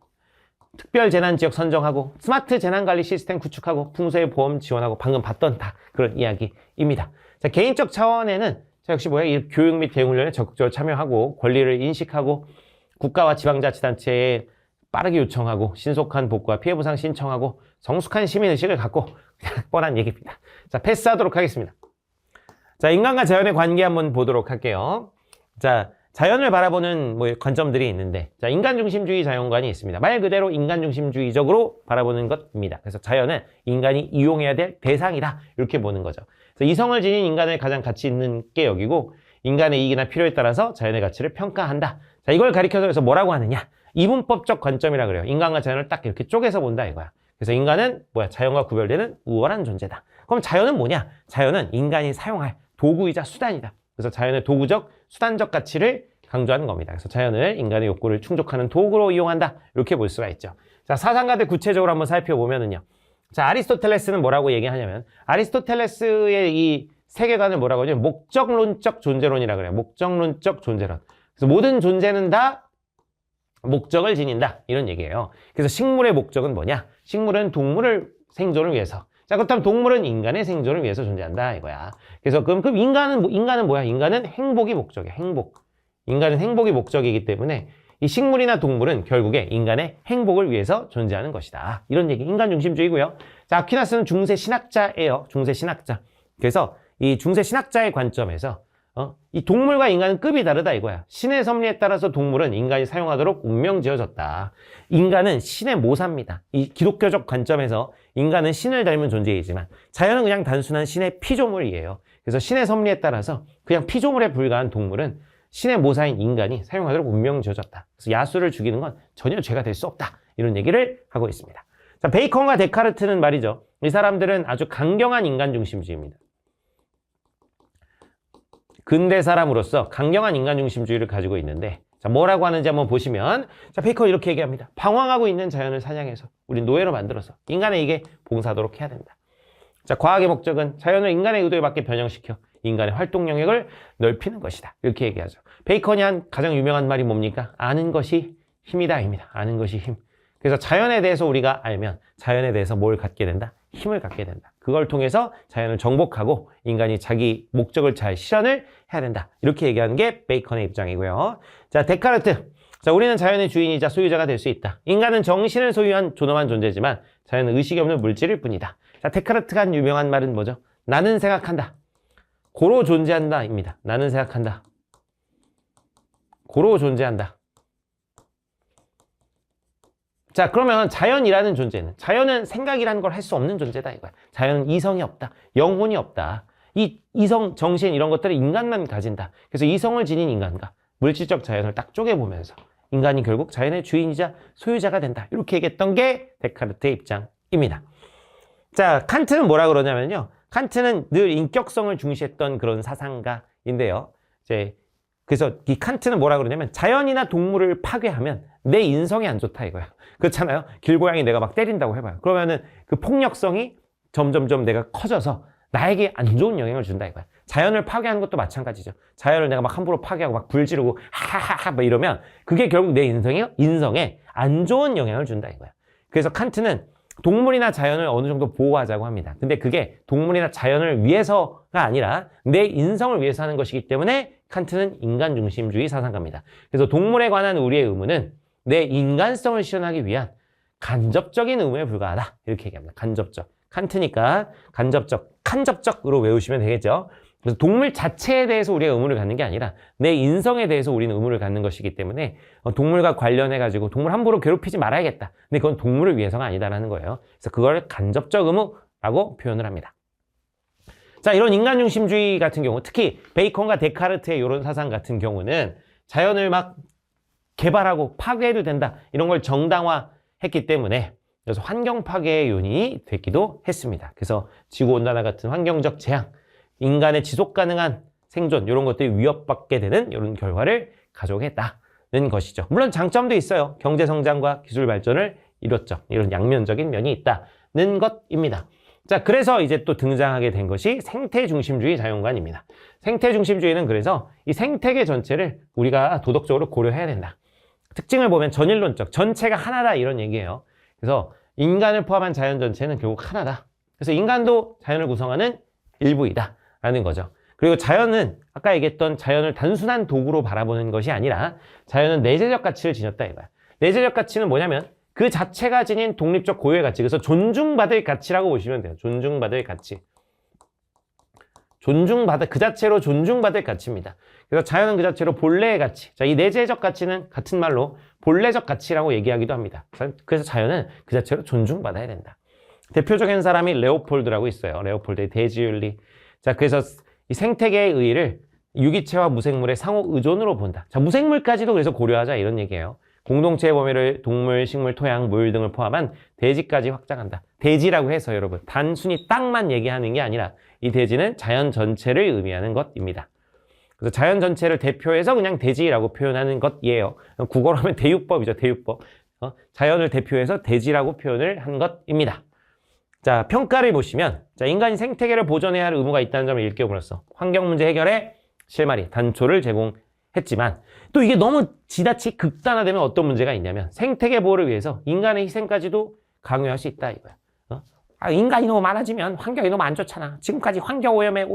특별 재난 지역 선정하고 스마트 재난관리 시스템 구축하고 풍수의 보험 지원하고 방금 봤던 다 그런 이야기입니다. 자, 개인적 차원에는 자, 역시 뭐야? 이 교육 및 대응훈련에 적극적으로 참여하고 권리를 인식하고 국가와 지방자치단체에 빠르게 요청하고 신속한 복구와 피해 보상 신청하고 성숙한 시민의식을 갖고 그냥 뻔한 얘기입니다. 자, 패스하도록 하겠습니다. 자, 인간과 자연의 관계 한번 보도록 할게요. 자, 자연을 바라보는 뭐 관점들이 있는데 자, 인간중심주의 자연관이 있습니다. 말 그대로 인간중심주의적으로 바라보는 것입니다. 그래서 자연은 인간이 이용해야 될 대상이다 이렇게 보는 거죠. 그래서 이성을 지닌 인간을 가장 가치 있는 게 여기고 인간의 이익이나 필요에 따라서 자연의 가치를 평가한다. 자, 이걸 가리켜서 그래서 뭐라고 하느냐? 이분법적 관점이라 그래요. 인간과 자연을 딱 이렇게 쪼개서 본다 이거야. 그래서 인간은 뭐야? 자연과 구별되는 우월한 존재다. 그럼 자연은 뭐냐? 자연은 인간이 사용할 도구이자 수단이다. 그래서 자연의 도구적, 수단적 가치를 강조하는 겁니다. 그래서 자연을 인간의 욕구를 충족하는 도구로 이용한다. 이렇게 볼 수가 있죠. 자, 사상가들 구체적으로 한번 살펴보면은요. 자, 아리스토텔레스는 뭐라고 얘기하냐면 아리스토텔레스의 이 세계관을 뭐라고 하냐면 목적론적 존재론이라 그래요. 목적론적 존재론. 그래서 모든 존재는 다 목적을 지닌다. 이런 얘기예요. 그래서 식물의 목적은 뭐냐? 식물은 동물을 생존을 위해서. 자, 그렇다면 동물은 인간의 생존을 위해서 존재한다 이거야. 그래서 그럼 인간은 뭐야? 인간은 행복이 목적이야. 행복. 인간은 행복이 목적이기 때문에 이 식물이나 동물은 결국에 인간의 행복을 위해서 존재하는 것이다. 이런 얘기. 인간 중심주의고요. 자, 아퀴나스는 중세 신학자예요. 중세 신학자. 그래서 이 중세 신학자의 관점에서 이 동물과 인간은 급이 다르다 이거야. 신의 섭리에 따라서 동물은 인간이 사용하도록 운명 지어졌다. 인간은 신의 모사입니다. 이 기독교적 관점에서 인간은 신을 닮은 존재이지만 자연은 그냥 단순한 신의 피조물이에요. 그래서 신의 섭리에 따라서 그냥 피조물에 불과한 동물은 신의 모사인 인간이 사용하도록 운명 지어졌다. 그래서 야수를 죽이는 건 전혀 죄가 될 수 없다. 이런 얘기를 하고 있습니다. 자, 베이컨과 데카르트는 말이죠. 이 사람들은 아주 강경한 인간 중심주의입니다. 근대 사람으로서 강경한 인간 중심주의를 가지고 있는데 자, 뭐라고 하는지 한번 보시면 자, 베이컨 이렇게 얘기합니다. 방황하고 있는 자연을 사냥해서 우리 노예로 만들어서 인간에게 봉사하도록 해야 된다. 자, 과학의 목적은 자연을 인간의 의도에 맞게 변형시켜 인간의 활동 영역을 넓히는 것이다. 이렇게 얘기하죠. 베이컨이 한 가장 유명한 말이 뭡니까? 아는 것이 힘이다입니다. 아는 것이 힘. 그래서 자연에 대해서 우리가 알면 자연에 대해서 뭘 갖게 된다? 힘을 갖게 된다. 그걸 통해서 자연을 정복하고 인간이 자기 목적을 잘 실현을 해야 된다. 이렇게 얘기하는 게 베이컨의 입장이고요. 자, 데카르트. 자, 우리는 자연의 주인이자 소유자가 될 수 있다. 인간은 정신을 소유한 존엄한 존재지만 자연은 의식이 없는 물질일 뿐이다. 자, 데카르트가 한 유명한 말은 뭐죠? 나는 생각한다. 고로 존재한다 입니다. 나는 생각한다. 고로 존재한다. 자, 그러면 자연이라는 존재는, 자연은 생각이라는 걸 할 수 없는 존재다 이거야. 자연은 이성이 없다. 영혼이 없다. 이 이성, 정신 이런 것들을 인간만 가진다. 그래서 이성을 지닌 인간과 물질적 자연을 딱 쪼개보면서 인간이 결국 자연의 주인이자 소유자가 된다. 이렇게 얘기했던 게 데카르트의 입장입니다. 자, 칸트는 뭐라 그러냐면요. 칸트는 늘 인격성을 중시했던 그런 사상가인데요. 그래서 이 칸트는 뭐라 그러냐면 자연이나 동물을 파괴하면 내 인성이 안 좋다 이거야. 그렇잖아요. 길고양이 내가 막 때린다고 해봐요. 그러면은 그 폭력성이 점점점 내가 커져서 나에게 안 좋은 영향을 준다 이거야. 자연을 파괴하는 것도 마찬가지죠. 자연을 내가 막 함부로 파괴하고 막 불 지르고 하하하 막 이러면 그게 결국 내 인성에 안 좋은 영향을 준다 이거야. 그래서 칸트는 동물이나 자연을 어느 정도 보호하자고 합니다. 근데 그게 동물이나 자연을 위해서가 아니라 내 인성을 위해서 하는 것이기 때문에 칸트는 인간 중심주의 사상가입니다. 그래서 동물에 관한 우리의 의무는 내 인간성을 실현하기 위한 간접적인 의무에 불과하다. 이렇게 얘기합니다. 간접적. 칸트니까 간접적으로 외우시면 되겠죠. 그래서 동물 자체에 대해서 우리가 의무를 갖는 게 아니라 내 인성에 대해서 우리는 의무를 갖는 것이기 때문에 동물과 관련해가지고 동물 함부로 괴롭히지 말아야겠다. 근데 그건 동물을 위해서가 아니다라는 거예요. 그래서 그걸 간접적 의무라고 표현을 합니다. 자, 이런 인간중심주의 같은 경우, 특히 베이컨과 데카르트의 이런 사상 같은 경우는 자연을 막 개발하고 파괴해도 된다. 이런 걸 정당화했기 때문에 그래서 환경 파괴의 요인이 되기도 했습니다. 그래서 지구온난화 같은 환경적 재앙, 인간의 지속 가능한 생존 이런 것들이 위협받게 되는 이런 결과를 가져오겠다는 것이죠. 물론 장점도 있어요. 경제 성장과 기술 발전을 이뤘죠. 이런 양면적인 면이 있다는 것입니다. 자, 그래서 이제 또 등장하게 된 것이 생태 중심주의 자연관입니다. 생태 중심주의는 그래서 이 생태계 전체를 우리가 도덕적으로 고려해야 된다. 특징을 보면 전일론적, 전체가 하나다 이런 얘기예요. 그래서 인간을 포함한 자연 전체는 결국 하나다. 그래서 인간도 자연을 구성하는 일부이다 라는 거죠. 그리고 자연은 아까 얘기했던 자연을 단순한 도구로 바라보는 것이 아니라 자연은 내재적 가치를 지녔다 이거야. 내재적 가치는 뭐냐면 그 자체가 지닌 독립적 고유의 가치. 그래서 존중받을 가치라고 보시면 돼요. 존중받을 가치. 그 자체로 존중받을 가치입니다. 그래서 자연은 그 자체로 본래의 가치. 자, 이 내재적 가치는 같은 말로 본래적 가치라고 얘기하기도 합니다. 그래서 자연은 그 자체로 존중받아야 된다. 대표적인 사람이 레오폴드라고 있어요. 레오폴드의 대지윤리. 자, 그래서 이 생태계의 의의를 유기체와 무생물의 상호 의존으로 본다. 자, 무생물까지도 그래서 고려하자 이런 얘기예요. 공동체의 범위를 동물, 식물, 토양, 물 등을 포함한 대지까지 확장한다. 대지라고 해서 여러분 단순히 땅만 얘기하는 게 아니라 이 대지는 자연 전체를 의미하는 것입니다. 그래서 자연 전체를 대표해서 그냥 대지라고 표현하는 것이에요. 국어로 하면 대유법이죠. 대유법. 자연을 대표해서 대지라고 표현을 한 것입니다. 자, 평가를 보시면 자, 인간이 생태계를 보존해야 할 의무가 있다는 점을 일깨움으로써 환경 문제 해결에 실마리, 단초를 제공했지만 또 이게 너무 지나치 극단화되면 어떤 문제가 있냐면 생태계 보호를 위해서 인간의 희생까지도 강요할 수 있다 이거야. 인간이 너무 많아지면 환경이 너무 안 좋잖아. 지금까지 환경오염의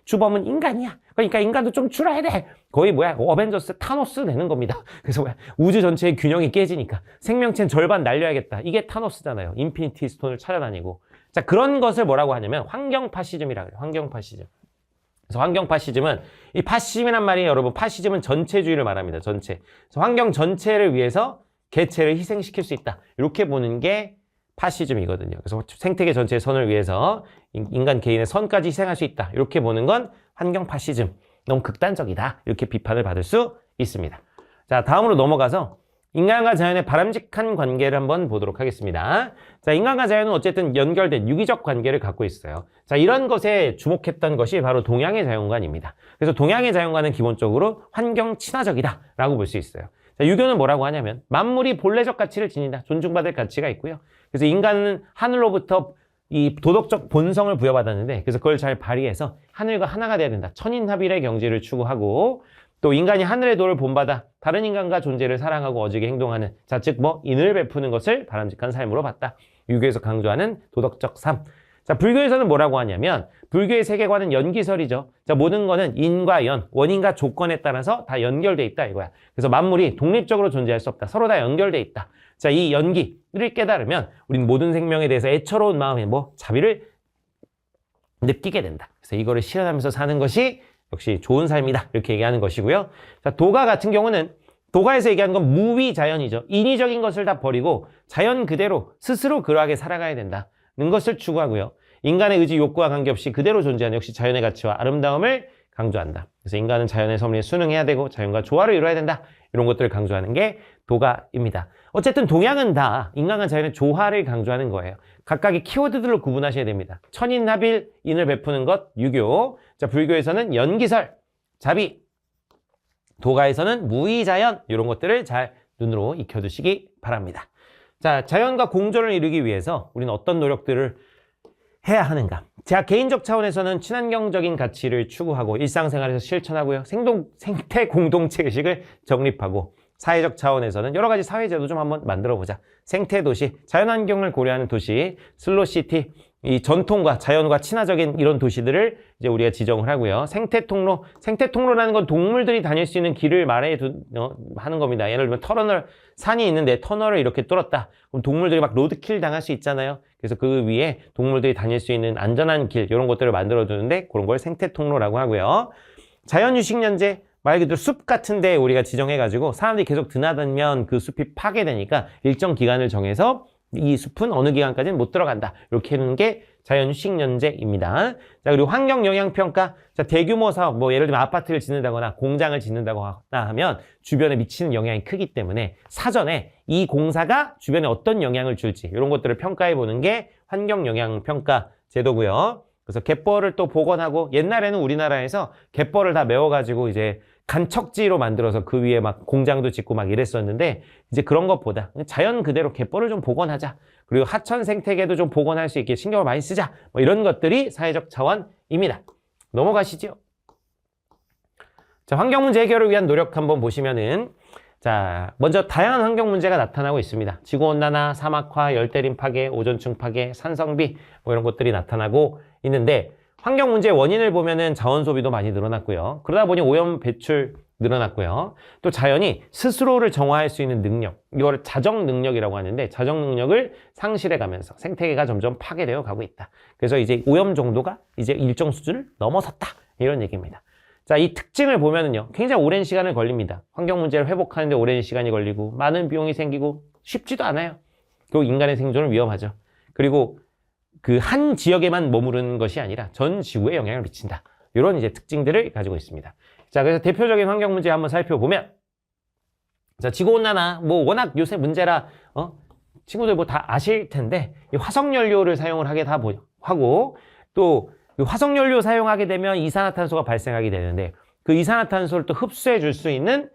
주범은 인간이야. 그러니까 인간도 좀 줄여야 돼. 거의 어벤져스 타노스 되는 겁니다. 그래서 우주 전체의 균형이 깨지니까 생명체는 절반 날려야겠다. 이게 타노스잖아요. 인피니티 스톤을 찾아다니고. 자, 그런 것을 뭐라고 하냐면 환경 파시즘이라고 해요. 환경 파시즘. 그래서 환경 파시즘은 이 파시즘이란 말이 여러분 파시즘은 전체주의를 말합니다. 전체. 그래서 환경 전체를 위해서 개체를 희생시킬 수 있다. 이렇게 보는 게 파시즘이거든요. 그래서 생태계 전체의 선을 위해서 인간 개인의 선까지 희생할 수 있다. 이렇게 보는 건 환경 파시즘. 너무 극단적이다. 이렇게 비판을 받을 수 있습니다. 자, 다음으로 넘어가서 인간과 자연의 바람직한 관계를 한번 보도록 하겠습니다. 자, 인간과 자연은 어쨌든 연결된 유기적 관계를 갖고 있어요. 자, 이런 것에 주목했던 것이 바로 동양의 자연관입니다. 그래서 동양의 자연관은 기본적으로 환경 친화적이다 라고 볼 수 있어요. 자, 유교는 뭐라고 하냐면 만물이 본래적 가치를 지닌다. 존중받을 가치가 있고요. 그래서 인간은 하늘로부터 이 도덕적 본성을 부여받았는데 그래서 그걸 잘 발휘해서 하늘과 하나가 돼야 된다. 천인합일의 경지를 추구하고 또 인간이 하늘의 도를 본받아 다른 인간과 존재를 사랑하고 어지게 행동하는 자, 즉 인을 베푸는 것을 바람직한 삶으로 봤다. 유교에서 강조하는 도덕적 삶. 자, 불교에서는 뭐라고 하냐면 불교의 세계관은 연기설이죠. 자, 모든 거는 인과 연, 원인과 조건에 따라서 다 연결돼 있다 이거야. 그래서 만물이 독립적으로 존재할 수 없다. 서로 다 연결돼 있다. 자, 이 연기를 깨달으면 우리는 모든 생명에 대해서 애처로운 마음에 자비를 느끼게 된다. 그래서 이거를 실현하면서 사는 것이 역시 좋은 삶이다. 이렇게 얘기하는 것이고요. 자, 도가 같은 경우는 도가에서 얘기하는 건 무위자연이죠. 인위적인 것을 다 버리고 자연 그대로 스스로 그러하게 살아가야 된다는 것을 추구하고요. 인간의 의지, 욕구와 관계없이 그대로 존재하는 역시 자연의 가치와 아름다움을 강조한다. 그래서 인간은 자연의 섭리에 순응해야 되고 자연과 조화를 이루어야 된다. 이런 것들을 강조하는 게 도가입니다. 어쨌든 동양은 다 인간과 자연의 조화를 강조하는 거예요. 각각의 키워드들로 구분하셔야 됩니다. 천인합일, 인을 베푸는 것, 유교. 자, 불교에서는 연기설, 자비. 도가에서는 무위자연, 이런 것들을 잘 눈으로 익혀두시기 바랍니다. 자, 자연과 공존을 이루기 위해서 우리는 어떤 노력들을 해야 하는가? 제가 개인적 차원에서는 친환경적인 가치를 추구하고 일상생활에서 실천하고요. 생태 공동체 의식을 정립하고 사회적 차원에서는 여러 가지 사회제도 좀 한번 만들어보자. 생태도시, 자연환경을 고려하는 도시, 슬로시티, 이 전통과 자연과 친화적인 이런 도시들을 이제 우리가 지정을 하고요. 생태통로라는 건 동물들이 다닐 수 있는 길을 하는 겁니다. 예를 들면 산이 있는데 터널을 이렇게 뚫었다. 그럼 동물들이 막 로드킬 당할 수 있잖아요. 그래서 그 위에 동물들이 다닐 수 있는 안전한 길, 이런 것들을 만들어주는데 그런 걸 생태통로라고 하고요. 자연휴식연제, 말 그대로 숲 같은데 우리가 지정해가지고 사람들이 계속 드나들면 그 숲이 파괴되니까 일정 기간을 정해서 이 숲은 어느 기간까지는 못 들어간다. 이렇게 하는 게 자연휴식연제입니다. 자, 그리고 환경영향평가. 자, 대규모 사업, 뭐 예를 들면 아파트를 짓는다거나 공장을 짓는다거나 하면 주변에 미치는 영향이 크기 때문에 사전에 이 공사가 주변에 어떤 영향을 줄지 이런 것들을 평가해 보는 게 환경영향평가 제도고요. 그래서 갯벌을 또 복원하고, 옛날에는 우리나라에서 갯벌을 다 메워가지고 이제 간척지로 만들어서 그 위에 막 공장도 짓고 막 이랬었는데, 이제 그런 것보다 자연 그대로 갯벌을 좀 복원하자. 그리고 하천 생태계도 좀 복원할 수 있게 신경을 많이 쓰자. 뭐 이런 것들이 사회적 차원입니다. 넘어가시죠. 자, 환경 문제 해결을 위한 노력 한번 보시면은, 자, 먼저 다양한 환경 문제가 나타나고 있습니다. 지구온난화, 사막화, 열대림 파괴, 오존층 파괴, 산성비 뭐 이런 것들이 나타나고 있는데, 환경 문제의 원인을 보면은 자원 소비도 많이 늘어났고요. 그러다 보니 오염 배출 늘어났고요. 또 자연이 스스로를 정화할 수 있는 능력, 이거를 자정 능력이라고 하는데, 자정 능력을 상실해 가면서 생태계가 점점 파괴되어 가고 있다. 그래서 이제 오염 정도가 이제 일정 수준을 넘어섰다. 이런 얘기입니다. 자, 이 특징을 보면은요, 굉장히 오랜 시간을 걸립니다. 환경 문제를 회복하는데 오랜 시간이 걸리고, 많은 비용이 생기고, 쉽지도 않아요. 그리고 인간의 생존은 위험하죠. 그리고 그 한 지역에만 머무르는 것이 아니라 전 지구에 영향을 미친다. 이런 이제 특징들을 가지고 있습니다. 자, 그래서 대표적인 환경 문제 한번 살펴보면, 자, 지구온난화, 뭐 워낙 요새 문제라, 친구들 뭐 다 아실 텐데, 이 화석연료를 사용을 하게 다 하고, 또 화석연료 사용하게 되면 이산화탄소가 발생하게 되는데, 그 이산화탄소를 또 흡수해 줄 수 있는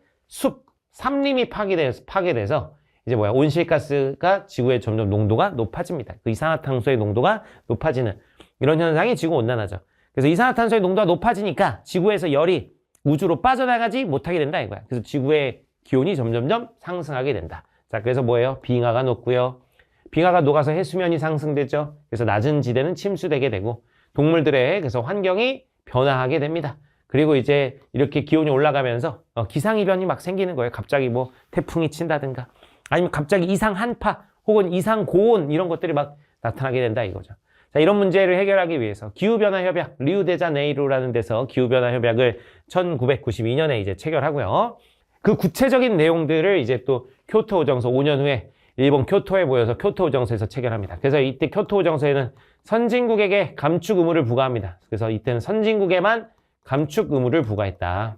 산림이 파괴돼서 이제 온실가스가 지구의 점점 농도가 높아집니다. 그 이산화탄소의 농도가 높아지는 이런 현상이 지구온난화죠. 그래서 이산화탄소의 농도가 높아지니까 지구에서 열이 우주로 빠져나가지 못하게 된다 이거야. 그래서 지구의 기온이 점점점 상승하게 된다. 자, 그래서 빙하가 녹고요. 빙하가 녹아서 해수면이 상승되죠. 그래서 낮은 지대는 침수되게 되고, 동물들의 그래서 환경이 변화하게 됩니다. 그리고 이제 이렇게 기온이 올라가면서 기상이변이 막 생기는 거예요. 갑자기 태풍이 친다든가, 아니면 갑자기 이상 한파 혹은 이상 고온, 이런 것들이 막 나타나게 된다 이거죠. 자, 이런 문제를 해결하기 위해서 기후변화 협약, 리우데자네이루라는 데서 기후변화 협약을 1992년에 이제 체결하고요. 그 구체적인 내용들을 이제 또 교토 오정서 5년 후에 일본 교토에 모여서 교토 오정서에서 체결합니다. 그래서 이때 교토 오정서에는 선진국에게 감축 의무를 부과합니다. 그래서 이때는 선진국에만 감축 의무를 부과했다.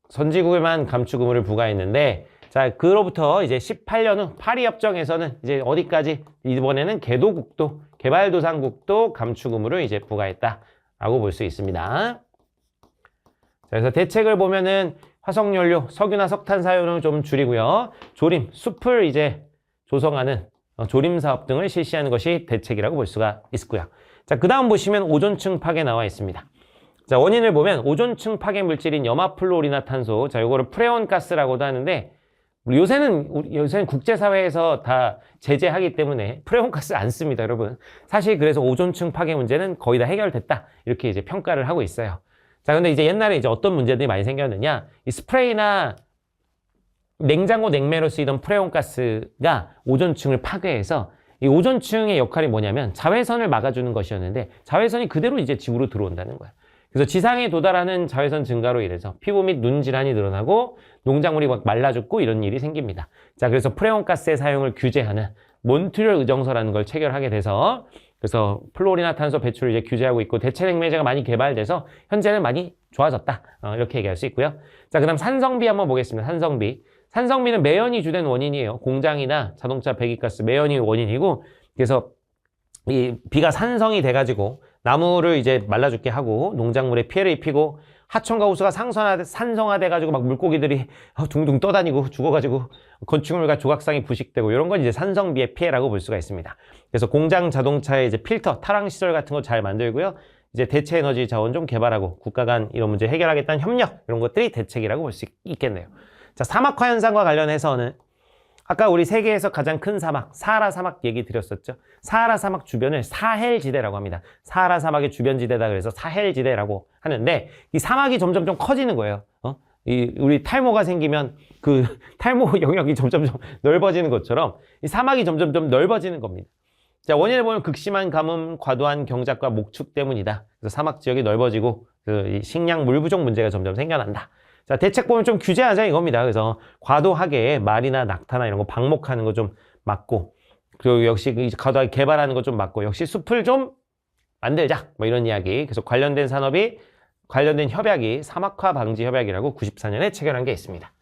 선진국에만 감축 의무를 부과했는데, 자, 그로부터 이제 18년 후 파리 협정에서는 이제 어디까지, 이번에는 개도국도, 개발도상국도 감축 의무를 이제 부과했다라고 볼 수 있습니다. 자, 그래서 대책을 보면은 화석연료, 석유나 석탄 사용을 좀 줄이고요. 조림, 숲을 이제 조성하는 조림 사업 등을 실시하는 것이 대책이라고 볼 수가 있고요. 자, 그 다음 보시면 오존층 파괴 나와 있습니다. 자, 원인을 보면 오존층 파괴 물질인 염화플로리나탄소, 자, 요거를 프레온 가스라고도 하는데, 요새는 국제사회에서 다 제재하기 때문에 프레온 가스 안 씁니다, 여러분. 사실 그래서 오존층 파괴 문제는 거의 다 해결됐다, 이렇게 이제 평가를 하고 있어요. 자, 근데 이제 옛날에 이제 어떤 문제들이 많이 생겼느냐, 이 스프레이나 냉장고 냉매로 쓰이던 프레온 가스가 오존층을 파괴해서, 이 오존층의 역할이 뭐냐면 자외선을 막아주는 것이었는데, 자외선이 그대로 이제 지구로 들어온다는 거야. 그래서 지상에 도달하는 자외선 증가로 인해서 피부 및 눈 질환이 늘어나고 농작물이 막 말라 죽고 이런 일이 생깁니다. 자, 그래서 프레온가스의 사용을 규제하는 몬트리올 의정서라는 걸 체결하게 돼서 그래서 플로리나탄소 배출을 이제 규제하고 있고 대체 냉매제가 많이 개발돼서 현재는 많이 좋아졌다. 이렇게 얘기할 수 있고요. 자, 그다음 산성비 한번 보겠습니다. 산성비. 산성비는 매연이 주된 원인이에요. 공장이나 자동차 배기가스 매연이 원인이고 그래서 이 비가 산성이 돼가지고 나무를 이제 말라 죽게 하고 농작물에 피해를 입히고 하천과 호수가 산성화돼가지고 막 물고기들이 둥둥 떠다니고 죽어가지고 건축물과 조각상이 부식되고 이런 건 이제 산성비의 피해라고 볼 수가 있습니다. 그래서 공장 자동차의 이제 필터, 타랑 시설 같은 거 잘 만들고요. 이제 대체 에너지 자원 좀 개발하고 국가 간 이런 문제 해결하겠다는 협력 이런 것들이 대책이라고 볼 수 있겠네요. 자, 사막화 현상과 관련해서는 아까 우리 세계에서 가장 큰 사막, 사하라 사막 얘기 드렸었죠. 사하라 사막 주변을 사헬지대라고 합니다. 사하라 사막의 주변지대다 그래서 사헬지대라고 하는데 이 사막이 점점 좀 커지는 거예요. 우리 탈모가 생기면 그 탈모 영역이 점점 넓어지는 것처럼 이 사막이 점점 넓어지는 겁니다. 자, 원인을 보면 극심한 가뭄, 과도한 경작과 목축 때문이다. 그래서 사막 지역이 넓어지고 이 식량 물 부족 문제가 점점 생겨난다. 자, 대책 보면 좀 규제하자 이겁니다. 그래서 과도하게 말이나 낙타나 이런 거 방목하는 거 좀 막고 그리고 역시 과도하게 개발하는 거 좀 막고 역시 숲을 좀 만들자 뭐 이런 이야기. 그래서 관련된 산업이 관련된 협약이 사막화 방지 협약이라고 94년에 체결한 게 있습니다.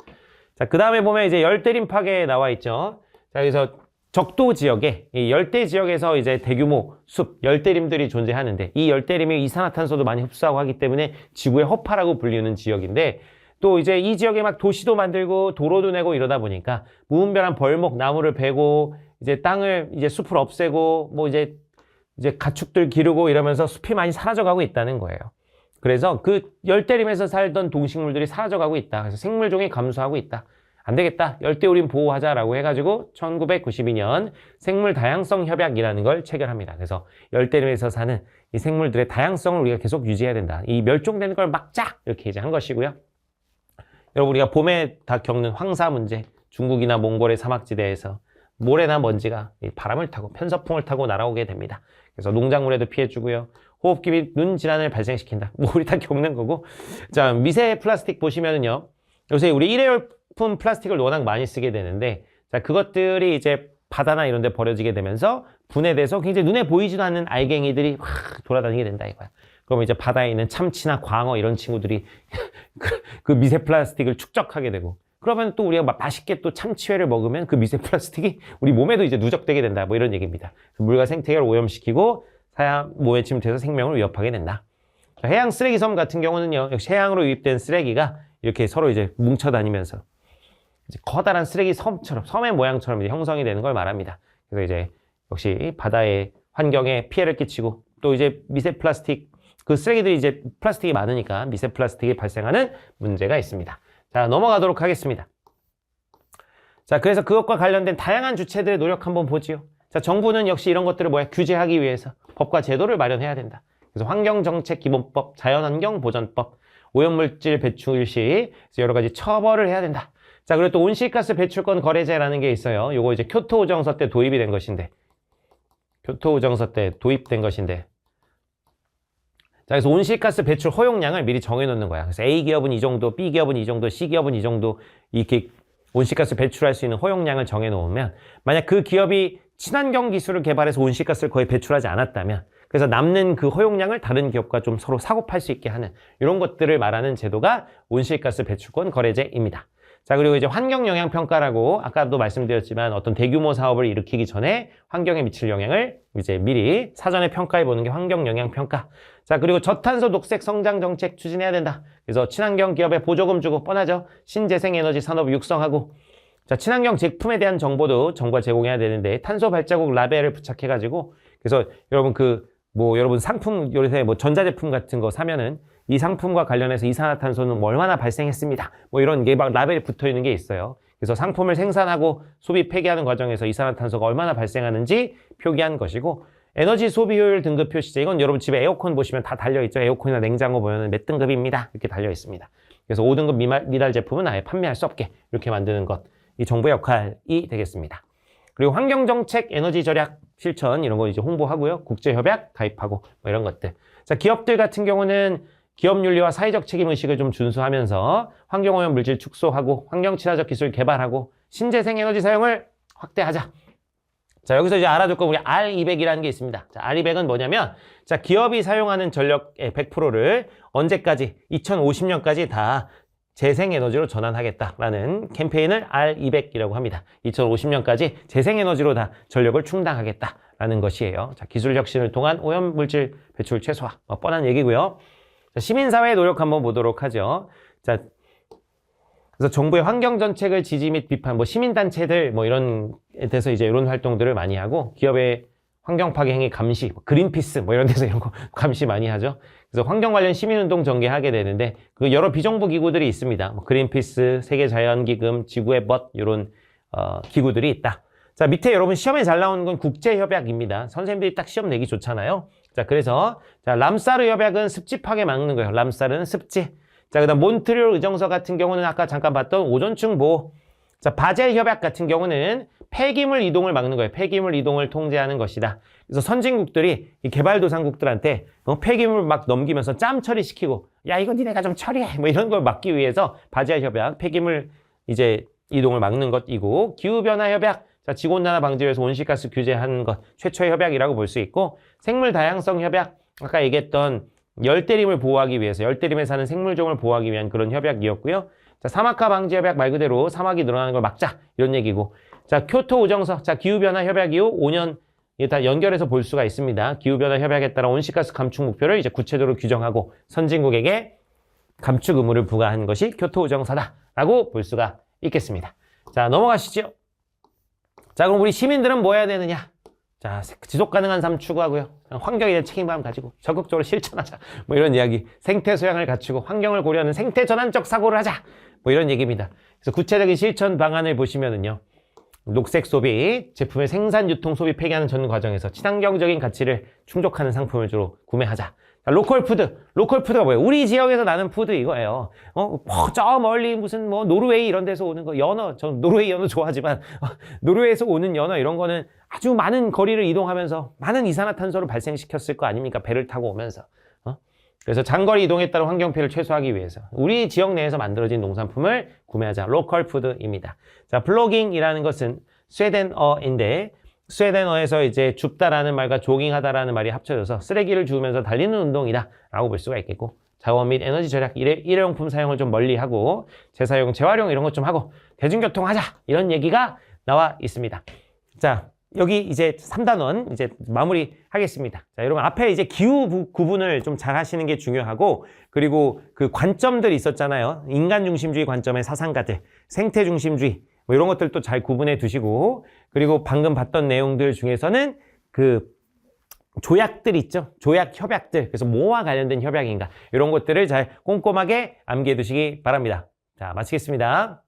자, 그 다음에 보면 이제 열대림 파괴 나와 있죠. 자, 그래서 적도 지역에 이 열대 지역에서 이제 대규모 숲 열대림들이 존재하는데 이 열대림이 이산화탄소도 많이 흡수하고 하기 때문에 지구의 허파라고 불리는 지역인데 또 이제 이 지역에 막 도시도 만들고 도로도 내고 이러다 보니까 무분별한 벌목 나무를 베고 이제 땅을 이제 숲을 없애고 뭐 이제 가축들 기르고 이러면서 숲이 많이 사라져가고 있다는 거예요. 그래서 그 열대림에서 살던 동식물들이 사라져가고 있다. 그래서 생물종이 감소하고 있다. 안 되겠다. 열대우림 보호하자라고 해가지고 1992년 생물 다양성 협약이라는 걸 체결합니다. 그래서 열대림에서 사는 이 생물들의 다양성을 우리가 계속 유지해야 된다. 이 멸종되는 걸 막자 이렇게 이제 한 것이고요. 여러분 우리가 봄에 다 겪는 황사 문제, 중국이나 몽골의 사막지대에서 모래나 먼지가 바람을 타고 편서풍을 타고 날아오게 됩니다. 그래서 농작물에도 피해 주고요. 호흡기 및 눈 질환을 발생시킨다. 뭐 우리 다 겪는 거고. 자, 미세 플라스틱 보시면은요. 요새 우리 일회용품 플라스틱을 워낙 많이 쓰게 되는데 자, 그것들이 이제 바다나 이런 데 버려지게 되면서 분해돼서 굉장히 눈에 보이지도 않는 알갱이들이 확 돌아다니게 된다 이거야. 그러면 이제 바다에 있는 참치나 광어 이런 친구들이 그 미세 플라스틱을 축적하게 되고 그러면 또 우리가 맛있게 또 참치회를 먹으면 그 미세 플라스틱이 우리 몸에도 이제 누적되게 된다. 뭐 이런 얘기입니다. 물과 생태계를 오염시키고 사람 몸에 침투해서 생명을 위협하게 된다. 해양 쓰레기섬 같은 경우는요. 역시 해양으로 유입된 쓰레기가 이렇게 서로 이제 뭉쳐 다니면서 이제 커다란 쓰레기 섬처럼 섬의 모양처럼 이제 형성이 되는 걸 말합니다. 그래서 이제 역시 바다의 환경에 피해를 끼치고 또 이제 미세 플라스틱 그 쓰레기들이 이제 플라스틱이 많으니까 미세 플라스틱이 발생하는 문제가 있습니다. 자, 넘어가도록 하겠습니다. 자, 그래서 그것과 관련된 다양한 주체들의 노력 한번 보지요. 자, 정부는 역시 이런 것들을 규제하기 위해서 법과 제도를 마련해야 된다. 그래서 환경정책기본법, 자연환경보전법, 오염물질 배출 시 여러 가지 처벌을 해야 된다. 자, 그리고 또 온실가스 배출권 거래제라는 게 있어요. 요거 이제 교토 우정서 때 도입이 된 것인데, 자, 그래서 온실가스 배출 허용량을 미리 정해놓는 거야. 그래서 A기업은 이 정도, B기업은 이 정도, C기업은 이 정도 이렇게 온실가스 배출할 수 있는 허용량을 정해놓으면 만약 그 기업이 친환경 기술을 개발해서 온실가스를 거의 배출하지 않았다면 그래서 남는 그 허용량을 다른 기업과 좀 서로 사고 팔 수 있게 하는 이런 것들을 말하는 제도가 온실가스 배출권 거래제입니다. 자, 그리고 이제 환경영향평가라고 아까도 말씀드렸지만 어떤 대규모 사업을 일으키기 전에 환경에 미칠 영향을 이제 미리 사전에 평가해 보는 게 환경영향평가. 자, 그리고 저탄소 녹색 성장 정책 추진해야 된다. 그래서 친환경 기업에 보조금 주고 뻔하죠. 신재생에너지 산업 육성하고 자, 친환경 제품에 대한 정보도 정부가 제공해야 되는데 탄소 발자국 라벨을 부착해가지고 그래서 여러분 여러분 상품 요새 전자제품 같은 거 사면은 이 상품과 관련해서 이산화탄소는 얼마나 발생했습니다. 이런 게 막 라벨이 붙어 있는 게 있어요. 그래서 상품을 생산하고 소비 폐기하는 과정에서 이산화탄소가 얼마나 발생하는지 표기한 것이고 에너지 소비 효율 등급 표시제 이건 여러분 집에 에어컨 보시면 다 달려있죠. 에어컨이나 냉장고 보면 몇 등급입니다. 이렇게 달려 있습니다. 그래서 5등급 미달 제품은 아예 판매할 수 없게 이렇게 만드는 것. 이 정부의 역할이 되겠습니다. 그리고 환경정책, 에너지 절약 실천 이런 거 이제 홍보하고요. 국제협약 가입하고 이런 것들. 자, 기업들 같은 경우는 기업 윤리와 사회적 책임 의식을 좀 준수하면서 환경오염 물질 축소하고 환경 친화적 기술 개발하고 신재생 에너지 사용을 확대하자. 자, 여기서 이제 알아둘 거 우리 R200이라는 게 있습니다. 자, R200은 뭐냐면, 자, 기업이 사용하는 전력의 100%를 언제까지? 2050년까지 다 재생에너지로 전환하겠다라는 캠페인을 R200이라고 합니다. 2050년까지 재생에너지로 다 전력을 충당하겠다라는 것이에요. 자, 기술 혁신을 통한 오염물질 배출 최소화. 뻔한 얘기고요. 자, 시민사회의 노력 한번 보도록 하죠. 자, 그래서 정부의 환경정책을 지지 및 비판, 시민단체들, 이런 에 대해서 이제 이런 활동들을 많이 하고, 기업의 환경 파괴 행위 감시, 그린피스, 이런 데서 이런 거 감시 많이 하죠. 그래서 환경 관련 시민운동 전개하게 되는데, 그 여러 비정부 기구들이 있습니다. 그린피스, 세계자연기금, 지구의 벗, 이런, 기구들이 있다. 자, 밑에 여러분 시험에 잘 나오는 건 국제협약입니다. 선생님들이 딱 시험 내기 좋잖아요. 자, 그래서, 자, 람사르 협약은 습지 파괴 막는 거예요. 람사르는 습지. 자, 그 다음 몬트리올 의정서 같은 경우는 아까 잠깐 봤던 오존층 보호. 자, 바젤 협약 같은 경우는 폐기물 이동을 막는 거예요. 폐기물 이동을 통제하는 것이다. 그래서 선진국들이 이 개발도상국들한테 폐기물 막 넘기면서 짬 처리시키고, 야, 이거 니네가 좀 처리해. 이런 걸 막기 위해서 바젤 협약, 폐기물 이제 이동을 막는 것이고, 기후변화 협약, 자, 지구온난화 방지 위해서 온실가스 규제하는 것, 최초의 협약이라고 볼 수 있고, 생물 다양성 협약, 아까 얘기했던 열대림을 보호하기 위해서, 열대림에 사는 생물종을 보호하기 위한 그런 협약이었고요. 자, 사막화 방지 협약 말 그대로 사막이 늘어나는 걸 막자, 이런 얘기고. 자, 교토 우정서, 자, 기후변화 협약 이후 5년, 다 연결해서 볼 수가 있습니다. 기후변화 협약에 따라 온실가스 감축 목표를 이제 구체적으로 규정하고 선진국에게 감축 의무를 부과한 것이 교토 우정서다라고 볼 수가 있겠습니다. 자, 넘어가시죠. 자, 그럼 우리 시민들은 뭐 해야 되느냐? 자, 지속 가능한 삶 추구하고요. 환경에 대한 책임감을 가지고 적극적으로 실천하자. 이런 이야기. 생태 소양을 갖추고 환경을 고려하는 생태 전환적 사고를 하자. 이런 얘기입니다. 그래서 구체적인 실천 방안을 보시면은요. 녹색 소비, 제품의 생산, 유통, 소비, 폐기하는 전 과정에서 친환경적인 가치를 충족하는 상품을 주로 구매하자. 자, 로컬 푸드. 로컬 푸드가 뭐예요? 우리 지역에서 나는 푸드 이거예요. 저 멀리 무슨 노르웨이 이런 데서 오는 거, 연어. 저 노르웨이 연어 좋아하지만, 노르웨이에서 오는 연어 이런 거는 아주 많은 거리를 이동하면서 많은 이산화탄소를 발생시켰을 거 아닙니까? 배를 타고 오면서. 그래서 장거리 이동에 따른 환경 피해를 최소화하기 위해서 우리 지역 내에서 만들어진 농산품을 구매하자. 로컬 푸드입니다. 자, 플로깅이라는 것은 스웨덴어인데, 스웨덴어에서 이제 줍다라는 말과 조깅하다라는 말이 합쳐져서 쓰레기를 주우면서 달리는 운동이다 라고 볼 수가 있겠고, 자원 및 에너지 절약, 일회용품 사용을 좀 멀리하고 재사용, 재활용 이런 것 좀 하고 대중교통 하자, 이런 얘기가 나와 있습니다. 자, 여기 이제 3단원 이제 마무리 하겠습니다. 자, 여러분 앞에 이제 기후 구분을 좀 잘 하시는 게 중요하고, 그리고 그 관점들이 있었잖아요. 인간 중심주의 관점의 사상가들, 생태 중심주의, 이런 것들도 잘 구분해 두시고, 그리고 방금 봤던 내용들 중에서는 그 조약들 있죠. 조약 협약들. 그래서 뭐와 관련된 협약인가, 이런 것들을 잘 꼼꼼하게 암기해 두시기 바랍니다. 자, 마치겠습니다.